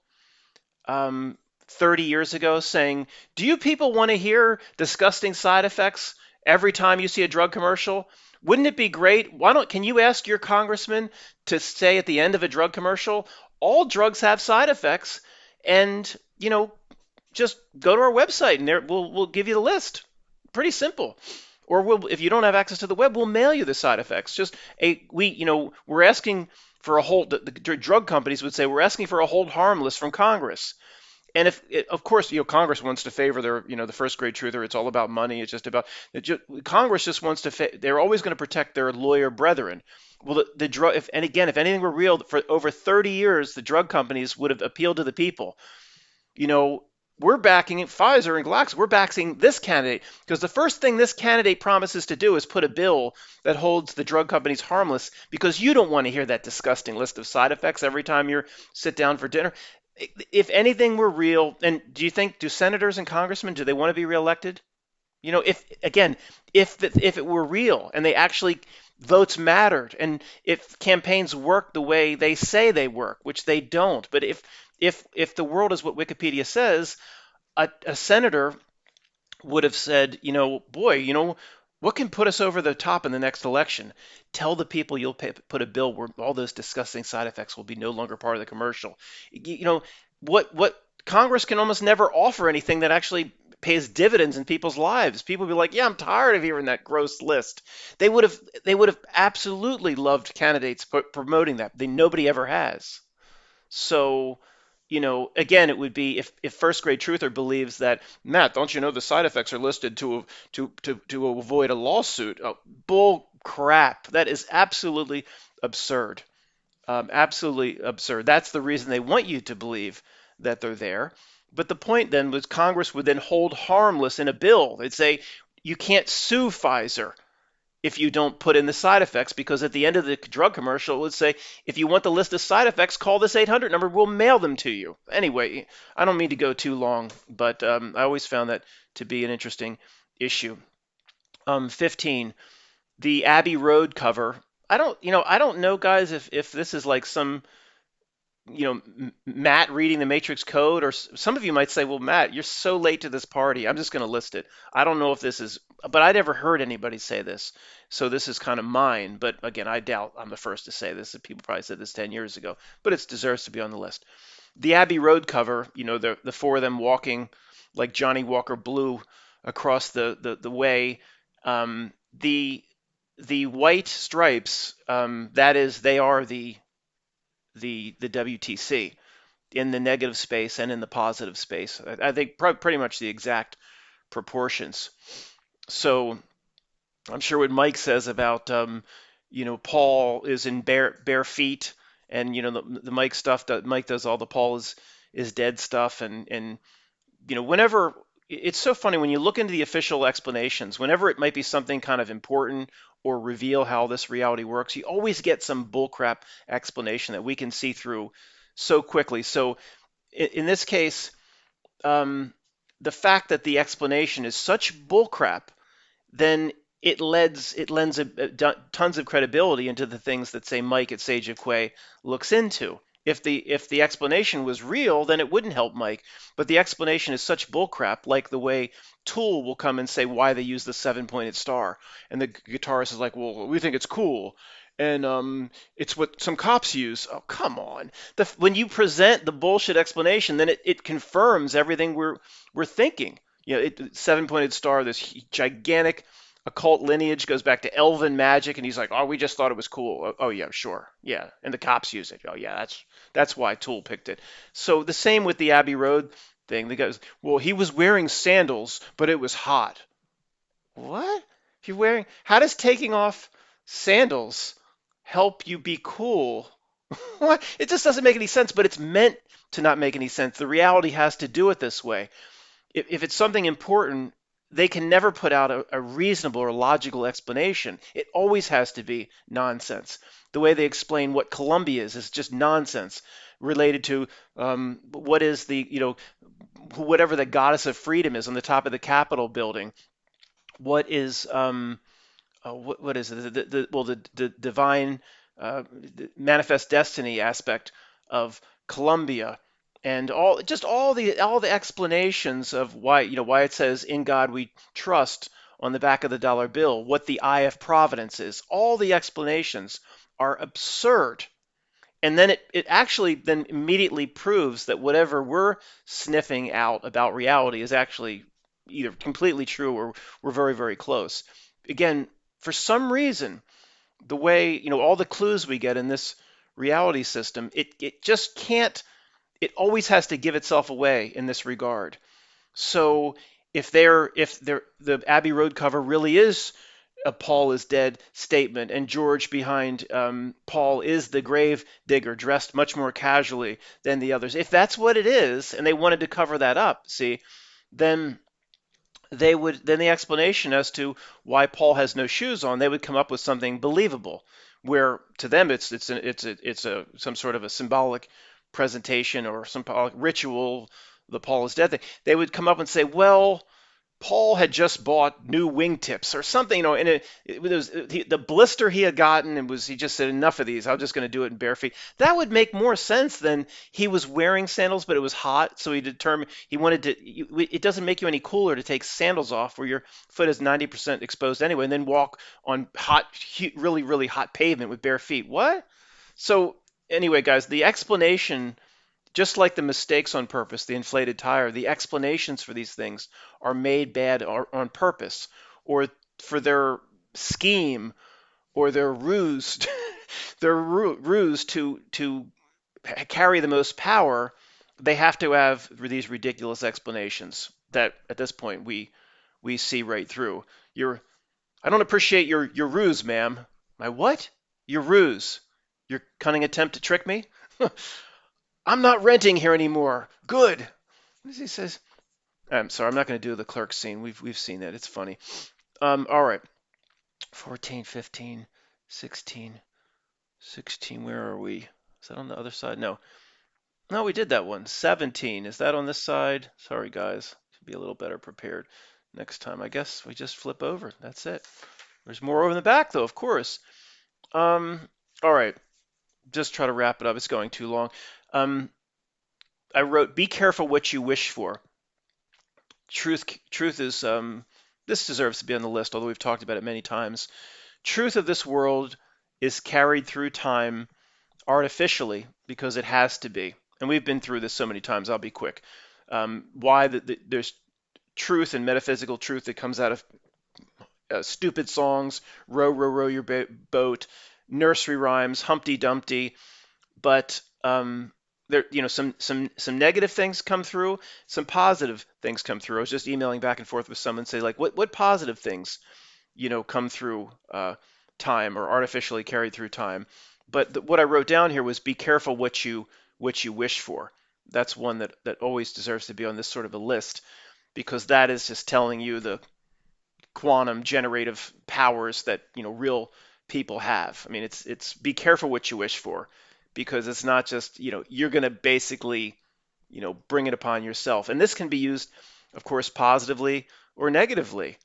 30 years ago saying, do you people want to hear disgusting side effects every time you see a drug commercial? Wouldn't it be great? Can you ask your congressman to say at the end of a drug commercial, all drugs have side effects, and, just go to our website and we'll give you the list. Pretty simple. Or if you don't have access to the web, we'll mail you the side effects. We're asking for a hold. The drug companies would say we're asking for a hold harmless from Congress. And of course, Congress wants to favor their, the first grade truther. It's all about money. It's just about Congress just wants to. They're always going to protect their lawyer brethren. Well, the drug. If anything were real, for over 30 years, the drug companies would have appealed to the people. We're backing Pfizer and Glaxo. We're backing this candidate because the first thing this candidate promises to do is put a bill that holds the drug companies harmless because you don't want to hear that disgusting list of side effects every time you sit down for dinner. If anything were real, and do senators and congressmen, do they want to be reelected? If it were real and they actually votes mattered, and if campaigns work the way they say they work, which they don't, but if the world is what Wikipedia says, a senator would have said, boy, what can put us over the top in the next election? Tell the people you'll put a bill where all those disgusting side effects will be no longer part of the commercial. What Congress can almost never offer anything that actually pays dividends in people's lives. People be like, yeah, I'm tired of hearing that gross list. They would have absolutely loved candidates promoting that. Nobody ever has. So, again, it would be if first grade truther believes that, Matt, don't you know the side effects are listed to avoid a lawsuit? Oh, bull crap. That is absolutely absurd. Absolutely absurd. That's the reason they want you to believe that they're there. But the point then was Congress would then hold harmless in a bill. They'd say you can't sue Pfizer if you don't put in the side effects, because at the end of the drug commercial it would say, if you want the list of side effects, call this 800 number, we'll mail them to you. Anyway, I don't mean to go too long, but I always found that to be an interesting issue. 15, the Abbey Road cover. I don't know, guys, if this is like some Matt reading the Matrix code, or some of you might say, well, Matt, you're so late to this party. I'm just going to list it. I don't know if this is, but I never heard anybody say this. So this is kind of mine. But again, I doubt I'm the first to say this. People probably said this 10 years ago, but it deserves to be on the list. The Abbey Road cover, the four of them walking like Johnny Walker Blue across the way. The white stripes, that is, they are the WTC in the negative space and in the positive space. I think pretty much the exact proportions. So I'm sure what Mike says about Paul is in bare feet, and the Mike stuff that Mike does, all the Paul is dead stuff, and whenever it's so funny when you look into the official explanations, whenever it might be something kind of important or reveal how this reality works, you always get some bullcrap explanation that we can see through so quickly. So in this case, the fact that the explanation is such bullcrap, then it lends tons of credibility into the things that, say, Mike at Sage of Quay looks into. If the explanation was real, then it wouldn't help Mike. But the explanation is such bullcrap, like the way Tool will come and say why they use the seven-pointed star, and the guitarist is like, "Well, we think it's cool, and it's what some cops use." Oh, come on! When you present the bullshit explanation, then it confirms everything we're thinking. Seven-pointed star, this gigantic occult lineage, goes back to elven magic, and he's like, "Oh, we just thought it was cool." Oh, yeah, sure, yeah, and the cops use it. Oh, yeah, that's why Tool picked it. So the same with the Abbey Road thing. The guys, well, he was wearing sandals, but it was hot. What? If you're wearing, how does taking off sandals help you be cool? What? It just doesn't make any sense, but it's meant to not make any sense. The reality has to do it this way. If it's something important, they can never put out a reasonable or logical explanation. It always has to be nonsense. The way they explain what Columbia is just nonsense related to what is whatever the goddess of freedom is on the top of the Capitol building. What is what is it? The divine the manifest destiny aspect of Columbia, and all the explanations of why it says in God we trust on the back of the dollar bill, what the eye of providence is. All the explanations are absurd. And then it actually then immediately proves that whatever we're sniffing out about reality is actually either completely true or we're very, very close. Again, for some reason, the way, all the clues we get in this reality system, it just can't, it always has to give itself away in this regard. So if the Abbey Road cover really is a Paul is dead statement, and George behind Paul is the grave digger dressed much more casually than the others, if that's what it is, and they wanted to cover that up, see, then then the explanation as to why Paul has no shoes on, they would come up with something believable, where to them it's some sort of a symbolic presentation or symbolic ritual, the Paul is dead thing. They would come up and say, well, Paul had just bought new wingtips or something, and it was the blister he had gotten, and he just said, enough of these, I'm just going to do it in bare feet. That would make more sense than he was wearing sandals, but it was hot, so he wanted to. It doesn't make you any cooler to take sandals off where your foot is 90% exposed anyway, and then walk on hot, really, really hot pavement with bare feet. What? So anyway, guys, the explanation Just like the mistakes on purpose, the inflated tire, the explanations for these things are made bad on purpose, or for their scheme or their ruse, their ruse to carry the most power. They have to have these ridiculous explanations that at this point we see right through. I don't appreciate your ruse, ma'am. My what? Your ruse. Your cunning attempt to trick me? I'm not renting here anymore. Good. What does he says? I'm sorry, I'm not going to do the clerk scene. We've seen that. It's funny. All right. 14, 15, 16, 16. Where are we? Is that on the other side? No. No, we did that one. 17. Is that on this side? Sorry, guys. Should be a little better prepared next time. I guess we just flip over. That's it. There's more over in the back, though, of course. Um, all right. Just try to wrap it up. It's going too long. Um, I wrote, "Be careful what you wish for." Truth is, this deserves to be on the list, although we've talked about it many times. Truth of this world is carried through time artificially because it has to be. And we've been through this so many times. I'll be quick. Why there's truth and metaphysical truth that comes out of stupid songs, row, row, row your boat, nursery rhymes, Humpty Dumpty, but there, some negative things come through, some positive things come through. I was just emailing back and forth with someone, say like, what positive things, come through time or artificially carried through time. But what I wrote down here was, be careful what you wish for. That's one that always deserves to be on this sort of a list, because that is just telling you the quantum generative powers that real people have. I mean, it's be careful what you wish for, because it's not just you're going to basically bring it upon yourself. And this can be used, of course, positively or negatively.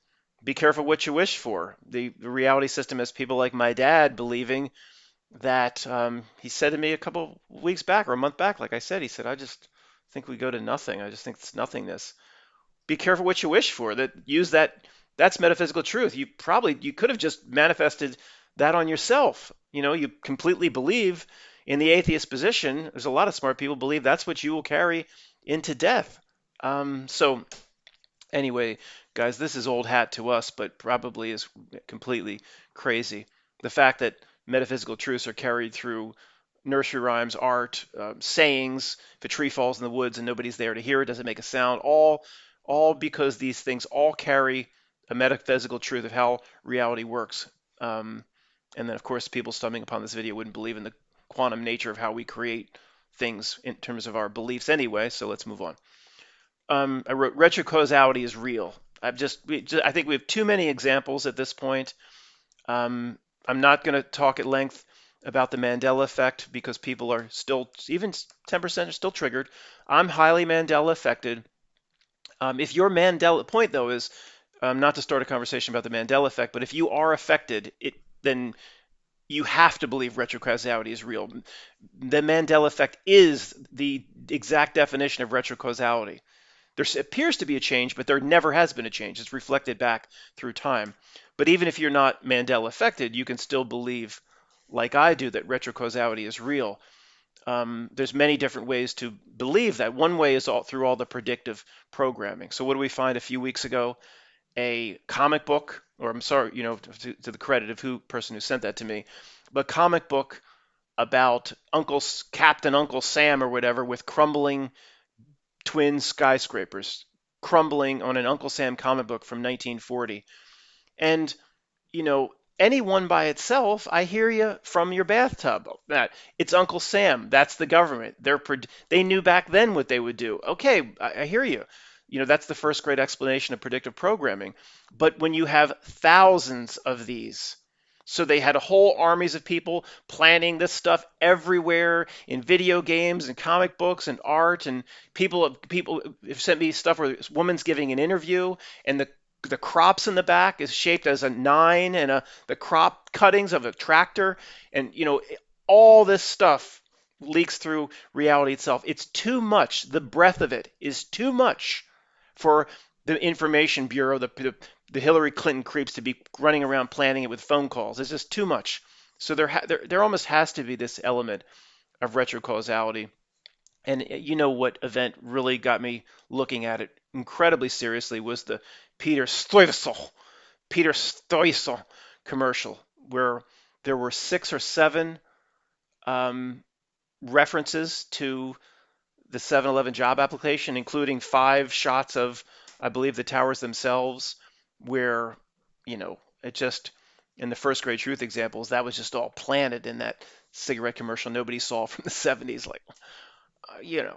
Be careful what you wish for. The reality system has people like my dad believing that he said to me a couple weeks back or a month back, like I said, he said, I just think we go to nothing. I just think it's nothingness. Be careful what you wish for. That's metaphysical truth. You could have just manifested that on yourself. You completely believe in the atheist position. There's a lot of smart people believe that's what you will carry into death. So anyway, guys, this is old hat to us, but probably is completely crazy. The fact that metaphysical truths are carried through nursery rhymes, art, sayings. If a tree falls in the woods and nobody's there to hear it, does it make a sound? All because these things all carry a metaphysical truth of how reality works. And then, of course, people stumbling upon this video wouldn't believe in the quantum nature of how we create things in terms of our beliefs anyway. So let's move on. I wrote, retro-causality is real. I think we have too many examples at this point. I'm not going to talk at length about the Mandela effect because people are still, even 10% are still triggered. I'm highly Mandela affected. If your Mandela point, though, is not to start a conversation about the Mandela effect, but if you are affected, then you have to believe retrocausality is real. The Mandela effect is the exact definition of retrocausality. There appears to be a change, but there never has been a change. It's reflected back through time. But even if you're not Mandela affected, you can still believe, like I do, that retrocausality is real. There's many different ways to believe that. One way is through all the predictive programming. So what do we find a few weeks ago? A comic book, or I'm sorry, to the credit of person who sent that to me, but comic book about Captain Uncle Sam or whatever, with crumbling twin skyscrapers crumbling on an Uncle Sam comic book from 1940. And, any one by itself, I hear you from your bathtub. That it's Uncle Sam. That's the government. They knew back then what they would do. Okay, I hear you. That's the first great explanation of predictive programming. But when you have thousands of these, so they had whole armies of people planning this stuff everywhere in video games and comic books and art, and people have sent me stuff where this woman's giving an interview and the crops in the back is shaped as a 9 and the crop cuttings of a tractor, and all this stuff leaks through reality itself. It's too much. The breadth of it is too much for the information bureau, the Hillary Clinton creeps to be running around planning it with phone calls. It's just too much. So there almost has to be this element of retrocausality. And you know what event really got me looking at it incredibly seriously was the Peter Stuyvesant Peter Stuyvesant commercial, where there were 6 or 7 um, references to the 7-Eleven job application, including 5 shots of, I believe, the towers themselves, where, it just, in the first grade truth examples, that was just all planted in that cigarette commercial nobody saw from the 70s. Like,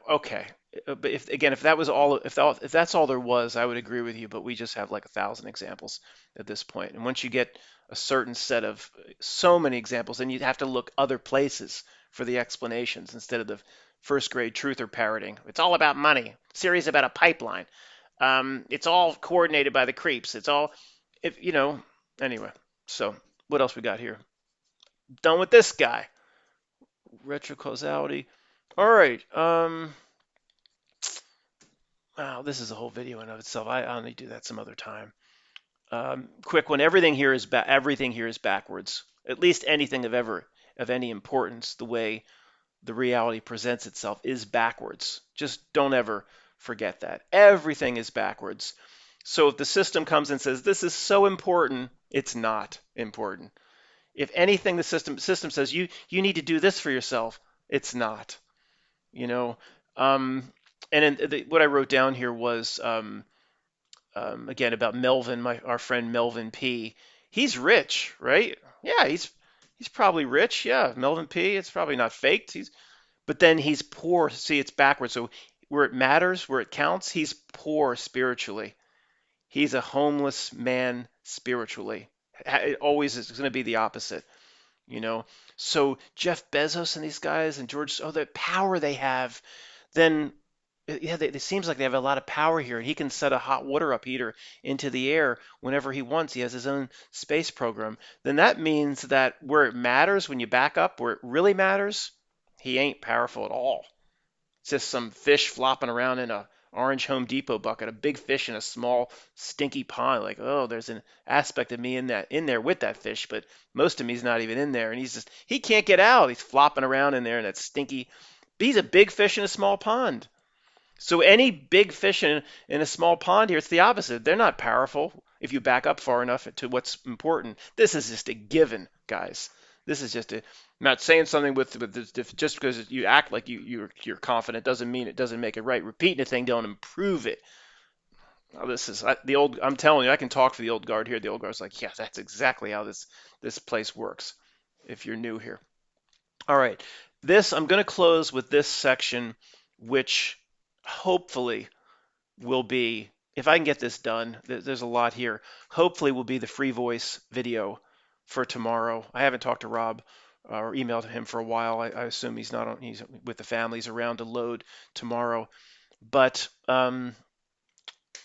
okay. But if that was all, if that's all there was, I would agree with you. But we just have like 1,000 examples at this point. And once you get a certain set of so many examples, then you'd have to look other places for the explanations instead of the first grade truther parroting. It's all about money. Series about a pipeline. It's all coordinated by the creeps. It's all, if anyway. So what else we got here? Done with this guy. Retro-causality. All right. Wow, this is a whole video in of itself. I'll need to do that some other time. Quick one. Everything here is backwards. At least anything of any importance, the way the reality presents itself is backwards. Just don't ever forget that. Everything is backwards. So if the system comes and says this is so important, it's not important. If anything, the system says you need to do this for yourself, it's not. You know. And what I wrote down here was again about Melvin, our friend Melvin P. He's rich, right? Yeah, he's probably rich. Yeah, Melvin P. It's probably not faked. But then he's poor. See, it's backwards. So where it matters, where it counts, he's poor spiritually. He's a homeless man spiritually. It always is going to be the opposite, you know. So Jeff Bezos and these guys and George, the power they have, then yeah, it seems like they have a lot of power here. He can set a hot water up heater into the air whenever he wants. He has his own space program. Then that means that where it matters, when you back up, where it really matters, he ain't powerful at all. It's just some fish flopping around in a orange Home Depot bucket, a big fish in a small stinky pond. Like, oh, there's an aspect of me in there with that fish, but most of me's not even in there. And he can't get out. He's flopping around in there in that stinky. But he's a big fish in a small pond. So any big fish in a small pond here, it's the opposite. They're not powerful if you back up far enough to what's important. This is just a given, guys. This is just a. I'm not saying something with this, just because you act like you're confident doesn't mean it doesn't make it right. Repeating a thing don't improve it. Now, this is the old. I'm telling you, I can talk for the old guard here. The old guard's like, yeah, that's exactly how this place works. If you're new here, all right. I'm going to close with this section, which hopefully will be, if I can get this done, there's a lot here, hopefully will be the free voice video for tomorrow. I haven't talked to Rob or emailed him for a while. I assume he's not on, he's with the families around to load tomorrow. But,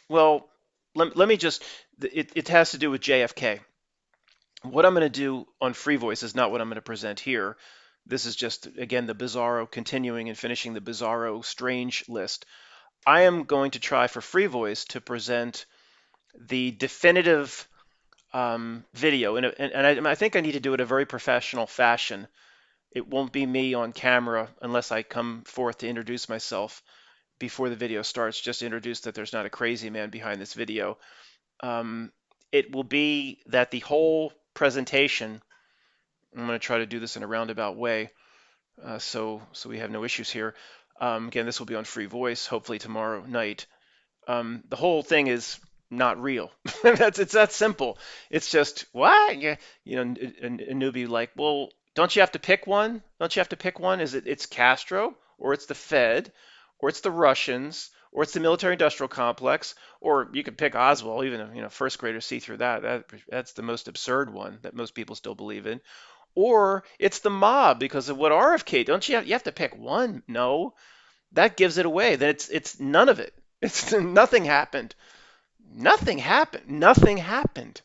well, let me just, it has to do with JFK. What I'm going to do on free voice is not what I'm going to present here. This is just, again, the Bizarro, continuing and finishing the Bizarro strange list. I am going to try for free voice to present the definitive video, and I think I need to do it in a very professional fashion. It won't be me on camera unless I come forth to introduce myself before the video starts, just to introduce that there's not a crazy man behind this video. It will be that the whole presentation, I'm going to try to do this in a roundabout way, so we have no issues here. Again, this will be on free voice, hopefully tomorrow night. The whole thing is not real. It's that simple. It's just what a newbie like, well, don't you have to pick one? Don't you have to pick one? It's Castro, or it's the Fed, or it's the Russians, or it's the military-industrial complex, or you could pick Oswald. Even first graders see through that. That's the most absurd one that most people still believe in. Or it's the mob because of what RFK. Don't you have to pick one? No, that gives it away. Then it's none of it. It's nothing happened. Nothing happened. Nothing happened.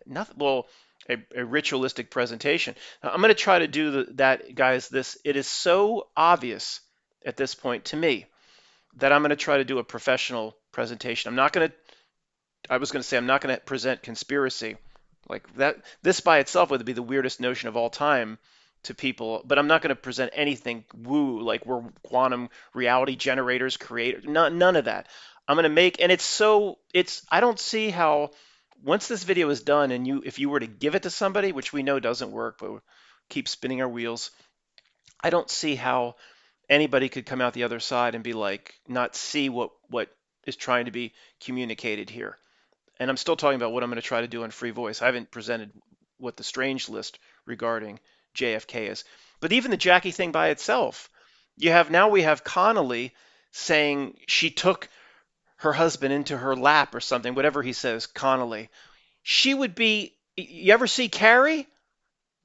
Nothing. Well, a ritualistic presentation. Now, I'm going to try to do that, guys. It is so obvious at this point to me that I'm going to try to do a professional presentation. I'm not going to. I was going to say I'm not going to present conspiracy like that. This by itself would be the weirdest notion of all time. to people, but I'm not going to present anything woo like we're quantum reality generators, creators, none of that. I'm going to make, and I don't see how, once this video is done and if you were to give it to somebody, which we know doesn't work, but we'll keep spinning our wheels, I don't see how anybody could come out the other side and be like, not see what is trying to be communicated here. And I'm still talking about what I'm going to try to do on Free Voice. I haven't presented what the strange list regarding JFK is. But even the Jackie thing by itself, we have Connolly saying she took her husband into her lap or something, whatever he says, Connolly. She would be, you ever see Carrie?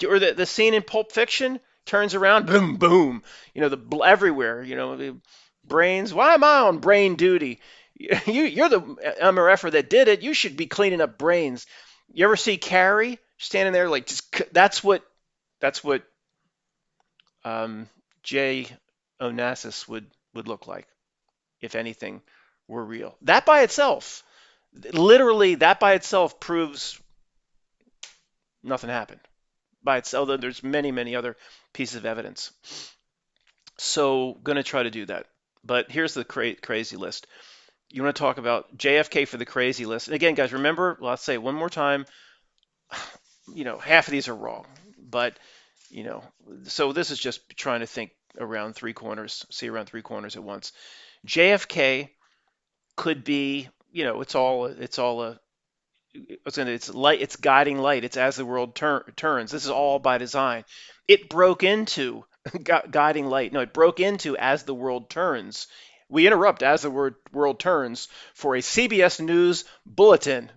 Or the scene in Pulp Fiction turns around, boom, boom, the everywhere, the brains. Why am I on brain duty? You're the MRFer that did it. You should be cleaning up brains. You ever see Carrie standing there like just that's what Jay Onassis would look like if anything were real. That by itself, literally, that by itself proves nothing happened by itself. Although there's many other pieces of evidence. So going to try to do that. But here's the crazy list. You want to talk about JFK for the crazy list. And again, guys, remember, let's say one more time, half of these are wrong. But, so this is just trying to think around three corners, see around three corners at once. JFK could be, it's light, it's guiding light. It's as the world turns. This is all by design. It broke into guiding light. No, it broke into as the world turns. We interrupt as the world turns for a CBS News bulletin.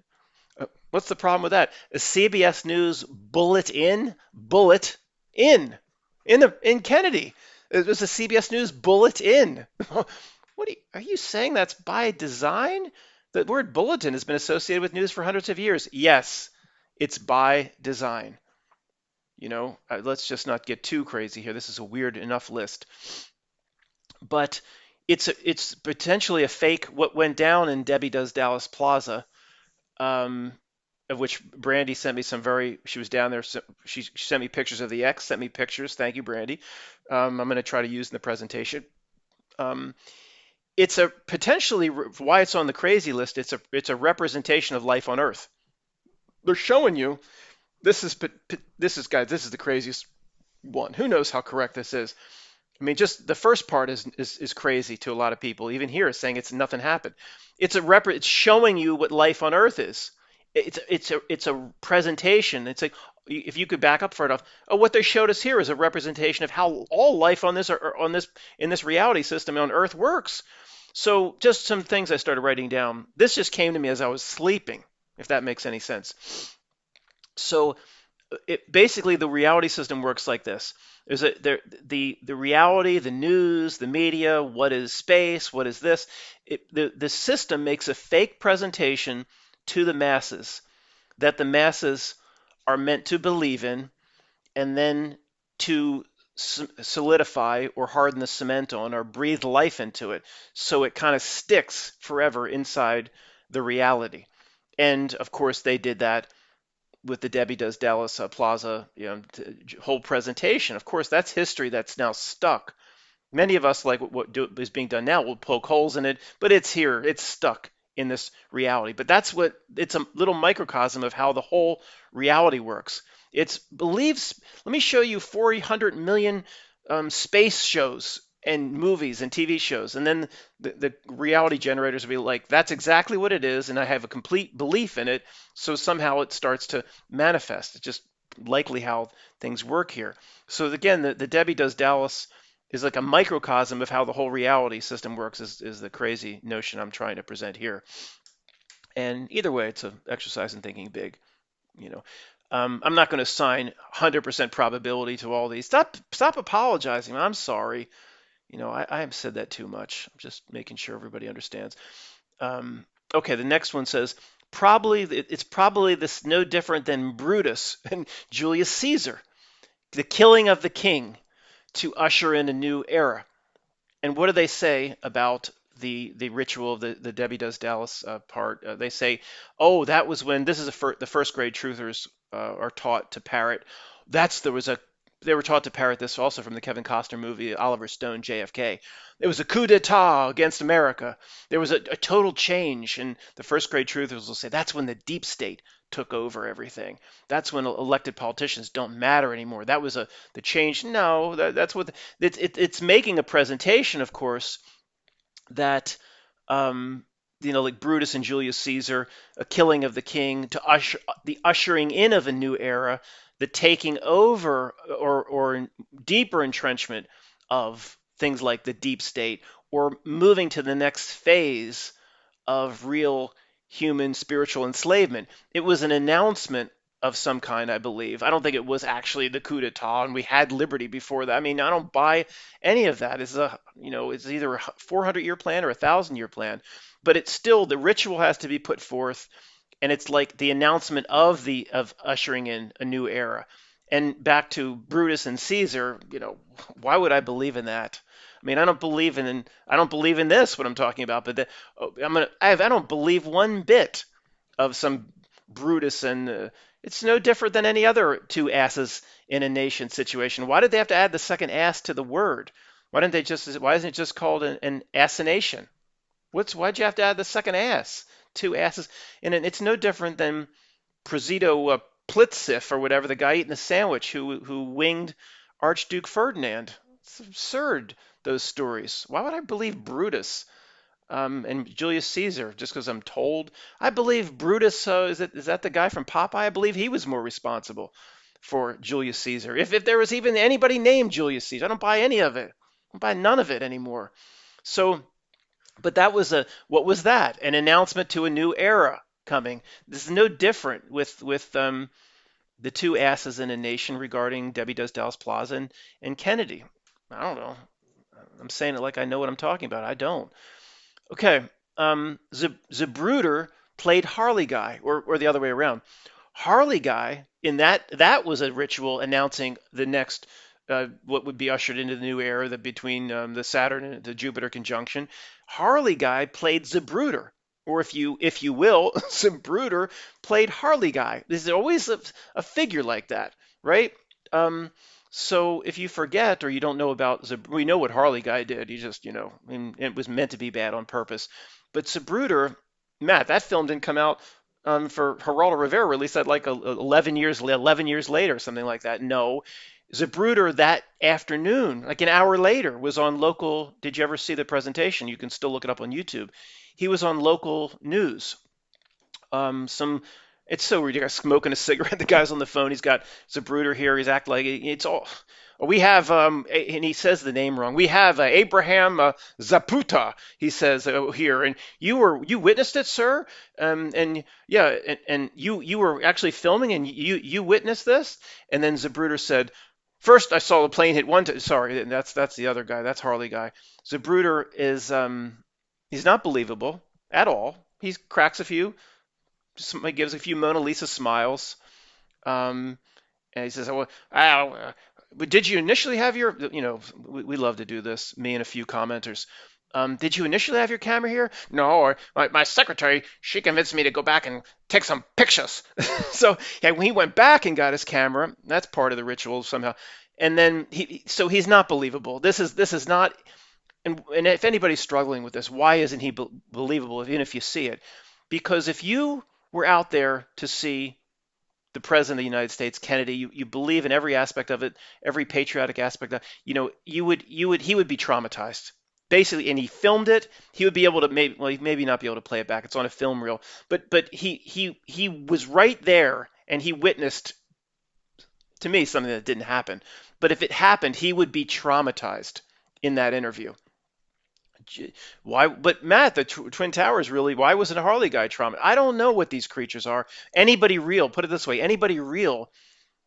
What's the problem with that? A CBS News bulletin in Kennedy. It was a CBS News bulletin. Are you saying that's by design? The word bulletin has been associated with news for hundreds of years. Yes, it's by design. Let's just not get too crazy here. This is a weird enough list. But it's potentially a fake. What went down in Debbie Does Dallas Plaza, of which Brandy sent me she was down there. So she sent me pictures of the X, sent me pictures. Thank you, Brandy. I'm going to try to use in the presentation. It's a potentially, why it's on the crazy list, it's a representation of life on Earth. They're showing you, this is guys, this is the craziest one. Who knows how correct this is? I mean, just the first part is crazy to a lot of people. Even here, it's saying nothing happened. It's showing you what life on Earth is. It's a presentation. It's like, if you could back up for it off, what they showed us here is a representation of how all life in this reality system on Earth works. So just some things I started writing down. This just came to me as I was sleeping, if that makes any sense. So basically the reality system works like this. There's the reality, the news, the media, what is space, what is this? The system makes a fake presentation to the masses that the masses are meant to believe in, and then to solidify or harden the cement on or breathe life into it, so it kind of sticks forever inside the reality. And of course they did that with the Debbie Does Dallas Plaza, whole presentation. Of course, that's history that's now stuck. Many of us, like what is being done now, will poke holes in it, but it's here, it's stuck in this reality. But it's a little microcosm of how the whole reality works. Let me show you 400 million space shows and movies and TV shows, and then the reality generators will be like, that's exactly what it is, and I have a complete belief in it, so somehow it starts to manifest. It's just likely how things work here. So again, the Debbie Does Dallas is like a microcosm of how the whole reality system works, is the crazy notion I'm trying to present here. And either way, it's an exercise in thinking big. I'm not going to assign 100% probability to all these. Stop apologizing. I'm sorry. I have said that too much. I'm just making sure everybody understands. Okay, the next one says, it's probably this no different than Brutus and Julius Caesar, the killing of the king to usher in a new era. And what do they say about the ritual of the Debbie Does Dallas part? They say, that was when, this is the first grade truthers are taught to parrot. There was a they were taught to parrot this also from the Kevin Costner movie Oliver Stone JFK. It was a coup d'etat against America. There was a total change, and the first grade truthers will say that's when the deep state took over everything. That's when elected politicians don't matter anymore. That was the change. No, that's what it's making a presentation, of course, that um, like Brutus and Julius Caesar, a killing of the king, to usher the ushering in of a new era, the taking over or deeper entrenchment of things like the deep state, or moving to the next phase of real human spiritual enslavement. It was an announcement of some kind, I believe. I don't think it was actually the coup d'etat, and we had liberty before that. I mean, I don't buy any of that. It's either a 400-year plan or a 1,000-year plan, but it's still the ritual has to be put forth, and it's like the announcement of ushering in a new era. And back to Brutus and Caesar, why would I believe in that? I mean, I don't believe in this what I'm talking about, but I don't believe one bit of some Brutus and it's no different than any other two asses in a nation situation. Why did they have to add the second ass to the word? Why isn't it just called an assassination? Why'd you have to add the second ass? Two asses. And it's no different than Presidio Plitzif or whatever, the guy eating the sandwich who winged Archduke Ferdinand. It's absurd, those stories. Why would I believe Brutus and Julius Caesar just because I'm told? I believe Brutus, is that the guy from Popeye? I believe he was more responsible for Julius Caesar. If there was even anybody named Julius Caesar, I don't buy any of it. I don't buy none of it anymore. So, but what was that? An announcement to a new era coming. This is no different with the two asses in a nation regarding Debbie Does Dallas Plaza and Kennedy. I don't know. I'm saying it like I know what I'm talking about. I don't. Okay. Zabruder played Harley Guy, or the other way around. Harley Guy, in that was a ritual announcing the next what would be ushered into the new era between the Saturn and the Jupiter conjunction. Harley Guy played Zabruder, or if you will, Zabruder played Harley Guy. There's always a figure like that, right? Um, so if you forget or you don't know about we know what Harley Guy did. He just, and it was meant to be bad on purpose. But Zabruder, Matt, that film didn't come out for Geraldo Rivera released that like 11 years later, something like that. No, Zabruder that afternoon, like an hour later, was on local. Did you ever see the presentation? You can still look it up on YouTube. He was on local news. Some It's so ridiculous. Smoking a cigarette. The guy's on the phone. He's got Zabruder here. He's acting like it's all. We have, and he says the name wrong. We have Abraham Zaputa. He says here, and you witnessed it, sir. And yeah, and you were actually filming, and you witnessed this. And then Zabruder said, first I saw the plane hit one. Sorry, that's the other guy. That's Harley Guy. Zabruder is he's not believable at all. He cracks a few. He gives a few Mona Lisa smiles. And he says, "Oh, but did you initially have your, we love to do this, me and a few commenters. Did you initially have your camera here? No, or my secretary, she convinced me to go back and take some pictures." So yeah, when he went back and got his camera, that's part of the ritual somehow. And then so he's not believable. This is not, and if anybody's struggling with this, why isn't he believable, even if you see it? Because if you were out there to see the president of the United States, Kennedy, you believe in every aspect of it, every patriotic aspect of, he would be traumatized. Basically, and he filmed it. He would be able to maybe not be able to play it back. It's on a film reel, but he was right there and he witnessed, to me, something that didn't happen. But if it happened, he would be traumatized in that interview. Why? But Matt, the Twin Towers really. Why wasn't a Harley Guy trauma? I don't know what these creatures are. Anybody real, put it this way, anybody real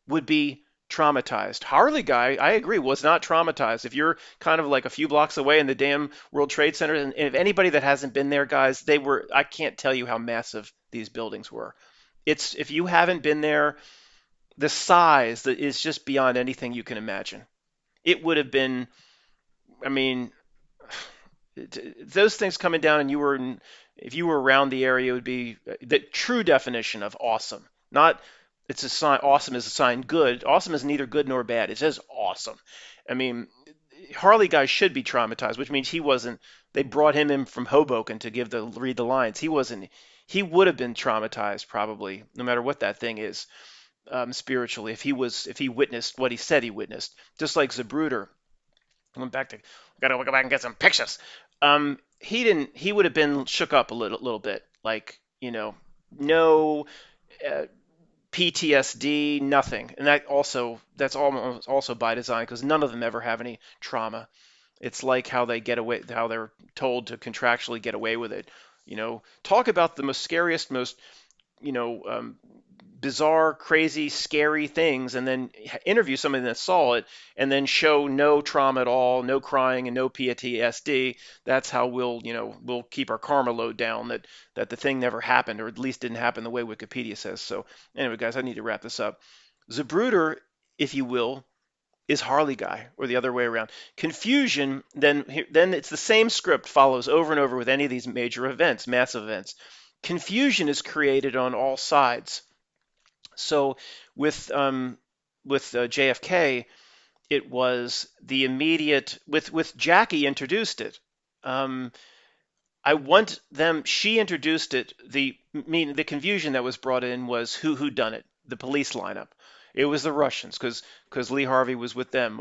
would be traumatized. Harley Guy, I agree, was not traumatized. If you're kind of like a few blocks away in the damn World Trade Center, and if anybody that hasn't been there, guys, they were. I can't tell you how massive these buildings were. If you haven't been there, the size that is just beyond anything you can imagine. It would have been. I mean, those things coming down, and if you were around the area, it would be the true definition of awesome. Not It's a sign. Awesome is a sign good. Awesome is neither good nor bad. It says awesome. I mean, Harley guy should be traumatized, which means he wasn't. They brought him in from Hoboken to read the lines. He wasn't. He would have been traumatized probably, no matter what that thing is, spiritually, if he witnessed what he said he witnessed. Just like Zabruder. I went back to gotta go back and get some pictures. He didn't. He would have been shook up a little bit, like no. Uh, PTSD, nothing. And that's almost also by design because none of them ever have any trauma. It's like how they get away, how they're told to contractually get away with it. Talk about the most scariest, most you know um, bizarre, crazy, scary things, and then interview somebody that saw it, and then show no trauma at all, no crying, and no PTSD. That's how we'll keep our karma load down. That the thing never happened, or at least didn't happen the way Wikipedia says. So anyway, guys, I need to wrap this up. Zabruder, if you will, is Harley guy, or the other way around. Confusion, then it's the same script follows over and over with any of these major events, massive events. Confusion is created on all sides. So with JFK, it was the immediate with Jackie introduced it. Um, I want them. She introduced it. The confusion that was brought in was who done it. The police lineup. It was the Russians because Lee Harvey was with them,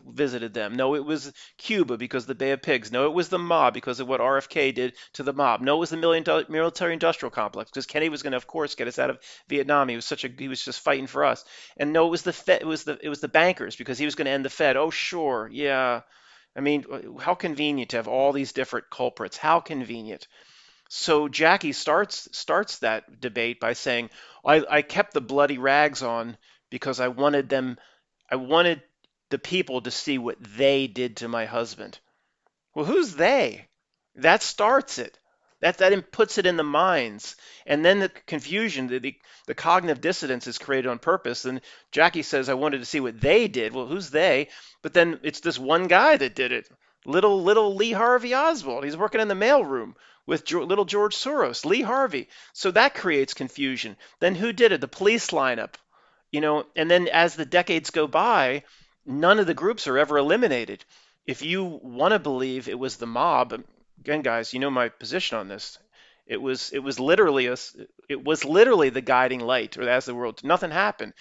visited them. No, it was Cuba because of the Bay of Pigs. No, it was the mob because of what RFK did to the mob. No, it was the military-industrial complex because Kennedy was going to, of course, get us out of Vietnam. He was just fighting for us. And no, it was the Fed, it was the bankers because he was going to end the Fed. Oh, sure, yeah. I mean, how convenient to have all these different culprits. How convenient. So Jackie starts that debate by saying, I kept the bloody rags on because I wanted the people to see what they did to my husband. Well, who's they? That starts it. That puts it in the minds, and then the confusion, the cognitive dissonance is created on purpose. And Jackie says, "I wanted to see what they did." Well, who's they? But then it's this one guy that did it. Little Lee Harvey Oswald. He's working in the mailroom with little George Soros. Lee Harvey. So that creates confusion. Then who did it? The police lineup. And then as the decades go by, none of the groups are ever eliminated. If you want to believe it was the mob, again, guys, you know my position on this. It was literally the guiding light, or as the world, nothing happened.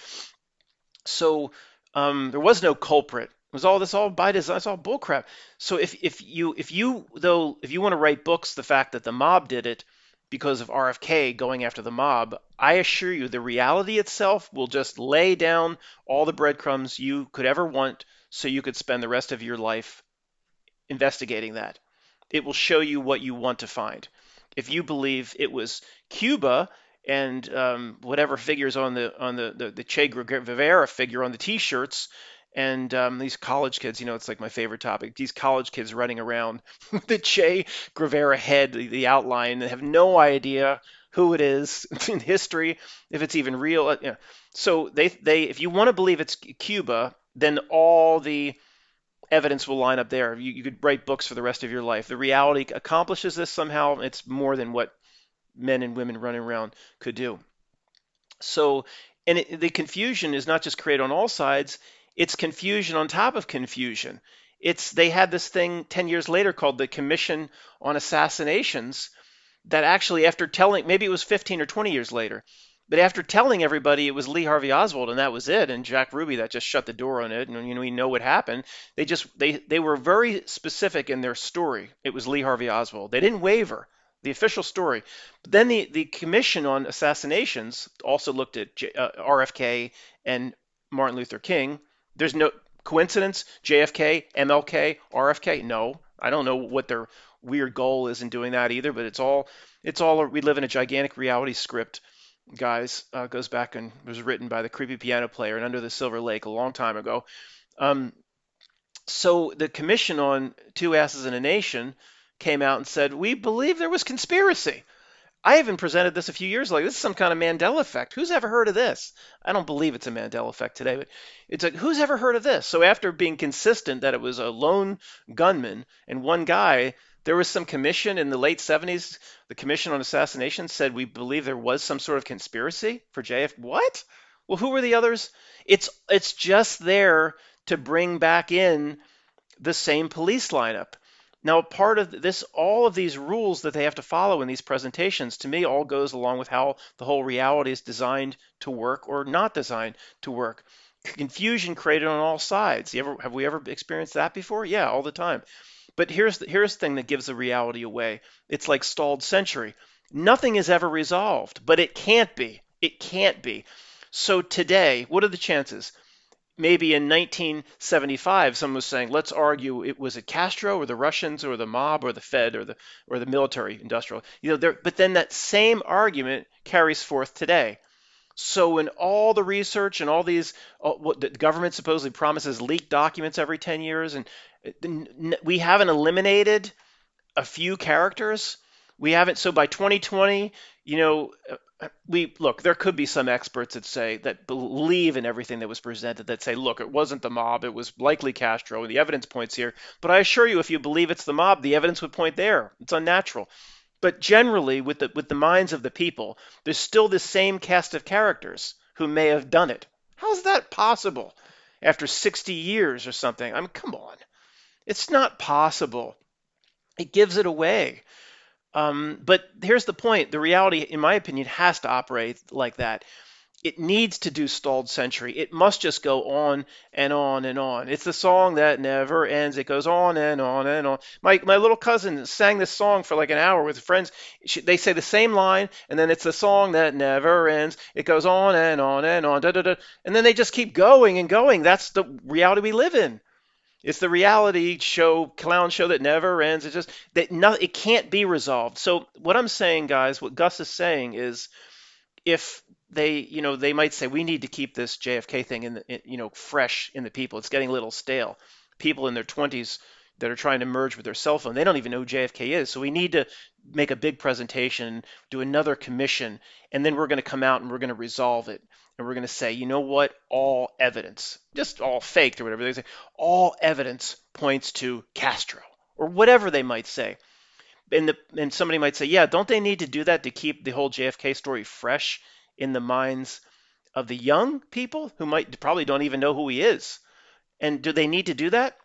So there was no culprit. It was all by design. It's all bullcrap. So if you want to write books, the fact that the mob did it because of RFK going after the mob, I assure you, the reality itself will just lay down all the breadcrumbs you could ever want, so you could spend the rest of your life investigating that. It will show you what you want to find. If you believe it was Cuba and whatever figures on the Che Guevara figure on the T-shirts, and these college kids, it's like my favorite topic. These college kids running around with the Che Guevara head, the outline, and have no idea who it is in history, if it's even real. So if you want to believe it's Cuba, then all the evidence will line up there. You could write books for the rest of your life. The reality accomplishes this somehow. It's more than what men and women running around could do. So, the confusion is not just created on all sides, it's confusion on top of confusion. They had this thing 10 years later called the Commission on Assassinations that actually, after telling, maybe it was 15 or 20 years later, but after telling everybody it was Lee Harvey Oswald and that was it, and Jack Ruby that just shut the door on it, and we know what happened. They were very specific in their story. It was Lee Harvey Oswald. They didn't waver. The official story. But then the Commission on Assassinations also looked at RFK and Martin Luther King. There's no coincidence. JFK, MLK, RFK. No, I don't know what their weird goal is in doing that either. But it's all. We live in a gigantic reality script, guys. Goes back and was written by the creepy piano player and Under the Silver Lake a long time ago. Um, so the Commission on Two Asses in a Nation came out and said, we believe there was conspiracy. I even presented this a few years ago. This is some kind of Mandela effect. Who's ever heard of this? I don't believe it's a Mandela effect today, but it's like, who's ever heard of this? So after being consistent that it was a lone gunman and one guy, there was some commission in the late 70s. The Commission on Assassination said we believe there was some sort of conspiracy for JF. What? Well, who are the others? It's just there to bring back in the same police lineup. Now, part of this, all of these rules that they have to follow in these presentations, to me, all goes along with how the whole reality is designed to work or not designed to work. Confusion created on all sides. Have we ever experienced that before? Yeah, all the time. But here's the thing that gives the reality away. It's like stalled century. Nothing is ever resolved, but it can't be. It can't be. So today, what are the chances? Maybe in 1975, someone was saying, let's argue it was it Castro or the Russians or the mob or the Fed or the military industrial. But then that same argument carries forth today. So in all the research and all these, what the government supposedly promises leaked documents every 10 years, and we haven't eliminated a few characters. We haven't. So by 2020, we look. There could be some experts that say that believe in everything that was presented. That say, look, it wasn't the mob. It was likely Castro. And the evidence points here. But I assure you, if you believe it's the mob, the evidence would point there. It's unnatural. But generally, with the minds of the people, there's still the same cast of characters who may have done it. How is that possible? After 60 years or something? I mean, come on. It's not possible. It gives it away. But here's the point. The reality, in my opinion, has to operate like that. It needs to do stalled century. It must just go on and on and on. It's the song that never ends. It goes on and on and on. My little cousin sang this song for like an hour with friends. They say the same line, and then it's the song that never ends. It goes on and on and on, da, da, da, and then they just keep going and going. That's the reality we live in. It's the reality show, clown show that never ends. It's just that it can't be resolved. So what I'm saying, guys, what Gus is saying is, if they might say we need to keep this JFK thing fresh in the people. It's getting a little stale. People in their 20s that are trying to merge with their cell phone, they don't even know who JFK is. So we need to make a big presentation, do another commission, and then we're going to come out and we're going to resolve it. And we're going to say, you know what? All evidence, just all faked or whatever they say, all evidence points to Castro or whatever they might say. And somebody might say, yeah, don't they need to do that to keep the whole JFK story fresh in the minds of the young people who might probably don't even know who he is? And do they need to do that?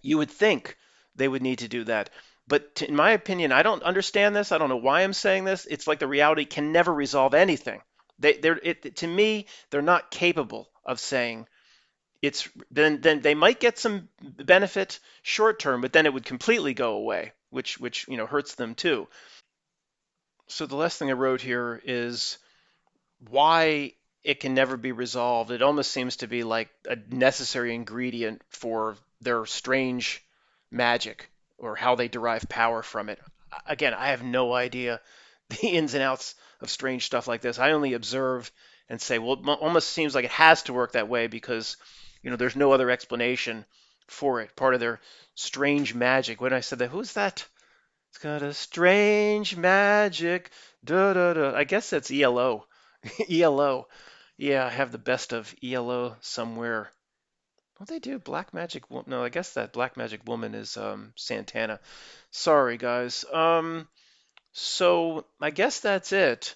You would think they would need to do that. But in my opinion, I don't understand this. I don't know why I'm saying this. It's like the reality can never resolve anything. To me, they're not capable of saying it's then they might get some benefit short term, but then it would completely go away, which hurts them too. So the last thing I wrote here is why it can never be resolved. It almost seems to be like a necessary ingredient for their strange magic or how they derive power from it. Again, I have no idea the ins and outs of strange stuff like this. I only observe and say, well, it almost seems like it has to work that way because, there's no other explanation for it. Part of their strange magic. When I said that, who's that? It's got a strange magic. Da, da, da. I guess that's ELO. ELO. Yeah, I have the best of ELO somewhere. What they do? Black Magic. No, I guess that Black Magic Woman is Santana. Sorry, guys. So I guess that's it.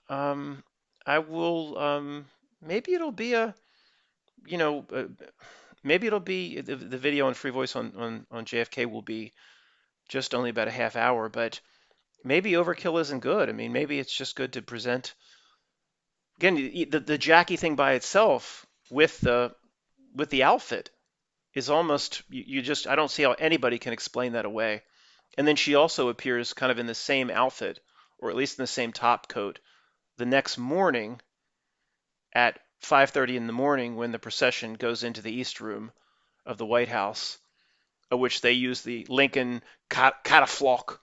Um, I will. Maybe it'll be you know, uh, maybe it'll be the video on Free Voice on JFK will be just only about a half hour, but maybe overkill isn't good. I mean, maybe it's just good to present again the Jackie thing by itself with the outfit is almost you just I don't see how anybody can explain that away. And then she also appears kind of in the same outfit, or at least in the same top coat, the next morning at 5:30 in the morning when the procession goes into the East Room of the White House, of which they use the Lincoln catafalque,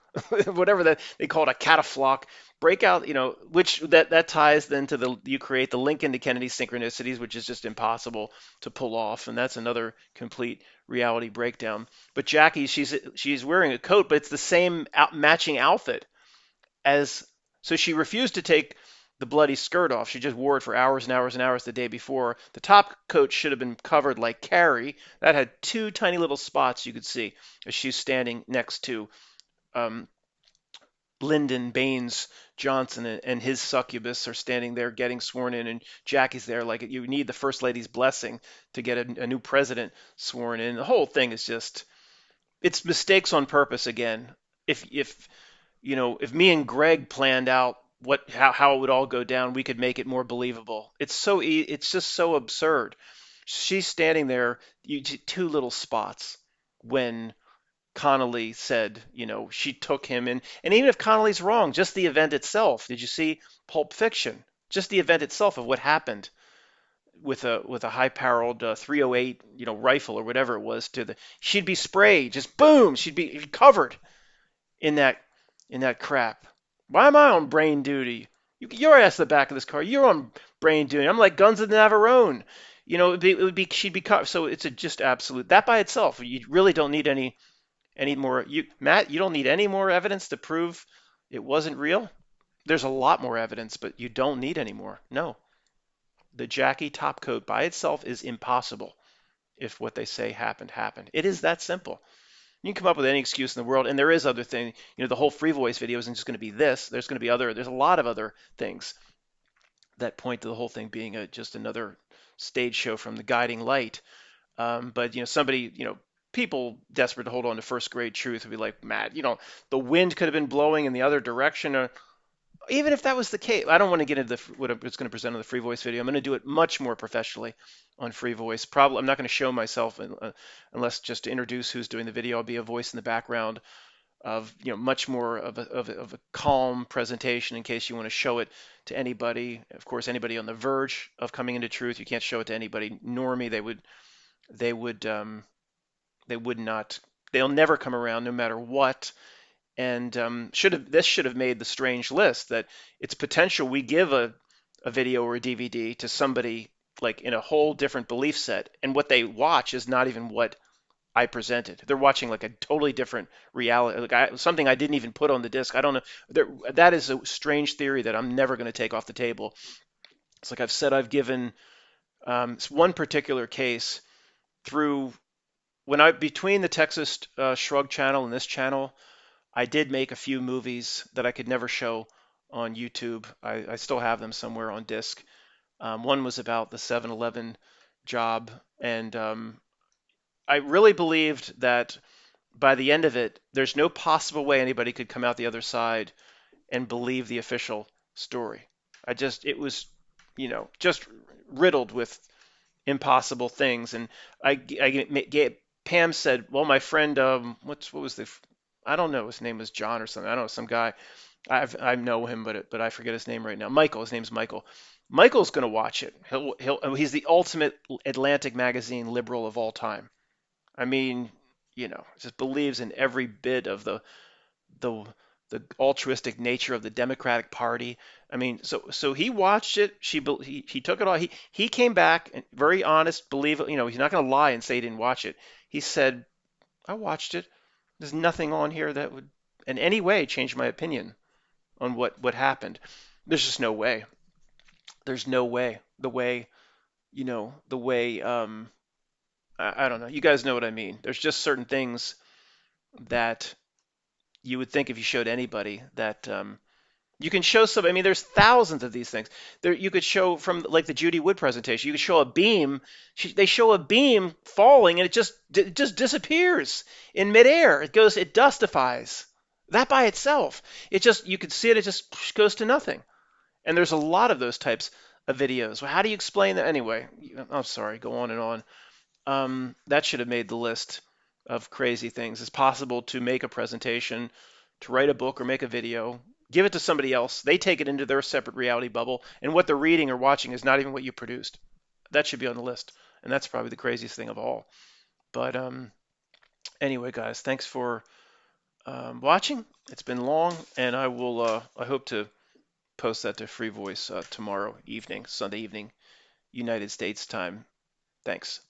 whatever that they call it, a catafalque breakout, which that ties then to you create the Lincoln to Kennedy synchronicities, which is just impossible to pull off, and that's another complete reality breakdown. But Jackie, she's wearing a coat, but it's the same matching outfit as, so she refused to take the bloody skirt off. She just wore it for hours and hours and hours the day before. The top coat should have been covered like Carrie. That had two tiny little spots you could see as she's standing next to um, Lyndon Baines Johnson and his succubus are standing there getting sworn in, and Jackie's there. Like, you need the first lady's blessing to get a new president sworn in. The whole thing is just, it's mistakes on purpose again. If if me and Greg planned out how it would all go down, we could make it more believable. It's just so absurd. She's standing there, two little spots when Connolly said, she took him in. And even if Connolly's wrong, just the event itself. Did you see Pulp Fiction? Just the event itself of what happened with a high-powered 308, rifle or whatever it was she'd be sprayed, just boom, she'd be covered in that crap. Why am I on brain duty? Your ass the back of this car. You're on brain duty. I'm like Guns of Navarone. She'd be covered. So it's just absolute. That by itself, you really don't need any more. Matt, you don't need any more evidence to prove it wasn't real. There's a lot more evidence, but you don't need any more. No, the Jackie top coat by itself is impossible if what they say happened happened. It is that simple. You can come up with any excuse in the world, and there is other thing. The whole free voice video isn't just going to be this. There's going to be there's a lot of other things that point to the whole thing being just another stage show from the guiding light. But somebody, people desperate to hold on to first grade truth would be like, Matt, the wind could have been blowing in the other direction. Or even if that was the case, I don't want to get into what it's going to present on the free voice video. I'm going to do it much more professionally on free voice. Probably I'm not going to show myself unless just to introduce who's doing the video. I'll be a voice in the background of much more of a calm presentation in case you want to show it to anybody. Of course, anybody on the verge of coming into truth, you can't show it to anybody. Normie, they would not. They'll never come around no matter what. And this should have made the strange list that it's potential we give a video or a DVD to somebody like in a whole different belief set, and what they watch is not even what I presented. They're watching like a totally different reality, like something I didn't even put on the disc. I don't know. That is a strange theory that I'm never going to take off the table. It's like I've said, I've given one particular case through between the Texas Shrug channel and this channel. I did make a few movies that I could never show on YouTube. I still have them somewhere on disc. One was about the 7-Eleven job, and I really believed that by the end of it, there's no possible way anybody could come out the other side and believe the official story. It was, just riddled with impossible things. And Pam said, well, my friend, what was I don't know, his name was John or something. I don't know, some guy. I know him, but I forget his name right now. Michael, his name's Michael. Michael's going to watch it. He's the ultimate Atlantic magazine liberal of all time. I mean, just believes in every bit of the the altruistic nature of the Democratic Party. I mean, so he watched it. He took it all. He came back and very honest, believe it. He's not going to lie and say he didn't watch it. He said, I watched it. There's nothing on here that would in any way change my opinion on what happened. There's just no way. There's no way. The way I don't know. You guys know what I mean. There's just certain things that you would think if you showed anybody that you can show some. I mean, there's thousands of these things. You could show from like the Judy Wood presentation. You could show a beam. They show a beam falling, and it just disappears in midair. It dustifies. That by itself, you could see it. It just goes to nothing. And there's a lot of those types of videos. Well, how do you explain that anyway? I'm sorry. Go on and on. That should have made the list of crazy things. It's possible to make a presentation, to write a book or make a video, give it to somebody else. They take it into their separate reality bubble, and what they're reading or watching is not even what you produced. That should be on the list, and that's probably the craziest thing of all. But anyway, guys, thanks for watching. It's been long, and I hope to post that to Free Voice tomorrow evening, Sunday evening, United States time. Thanks.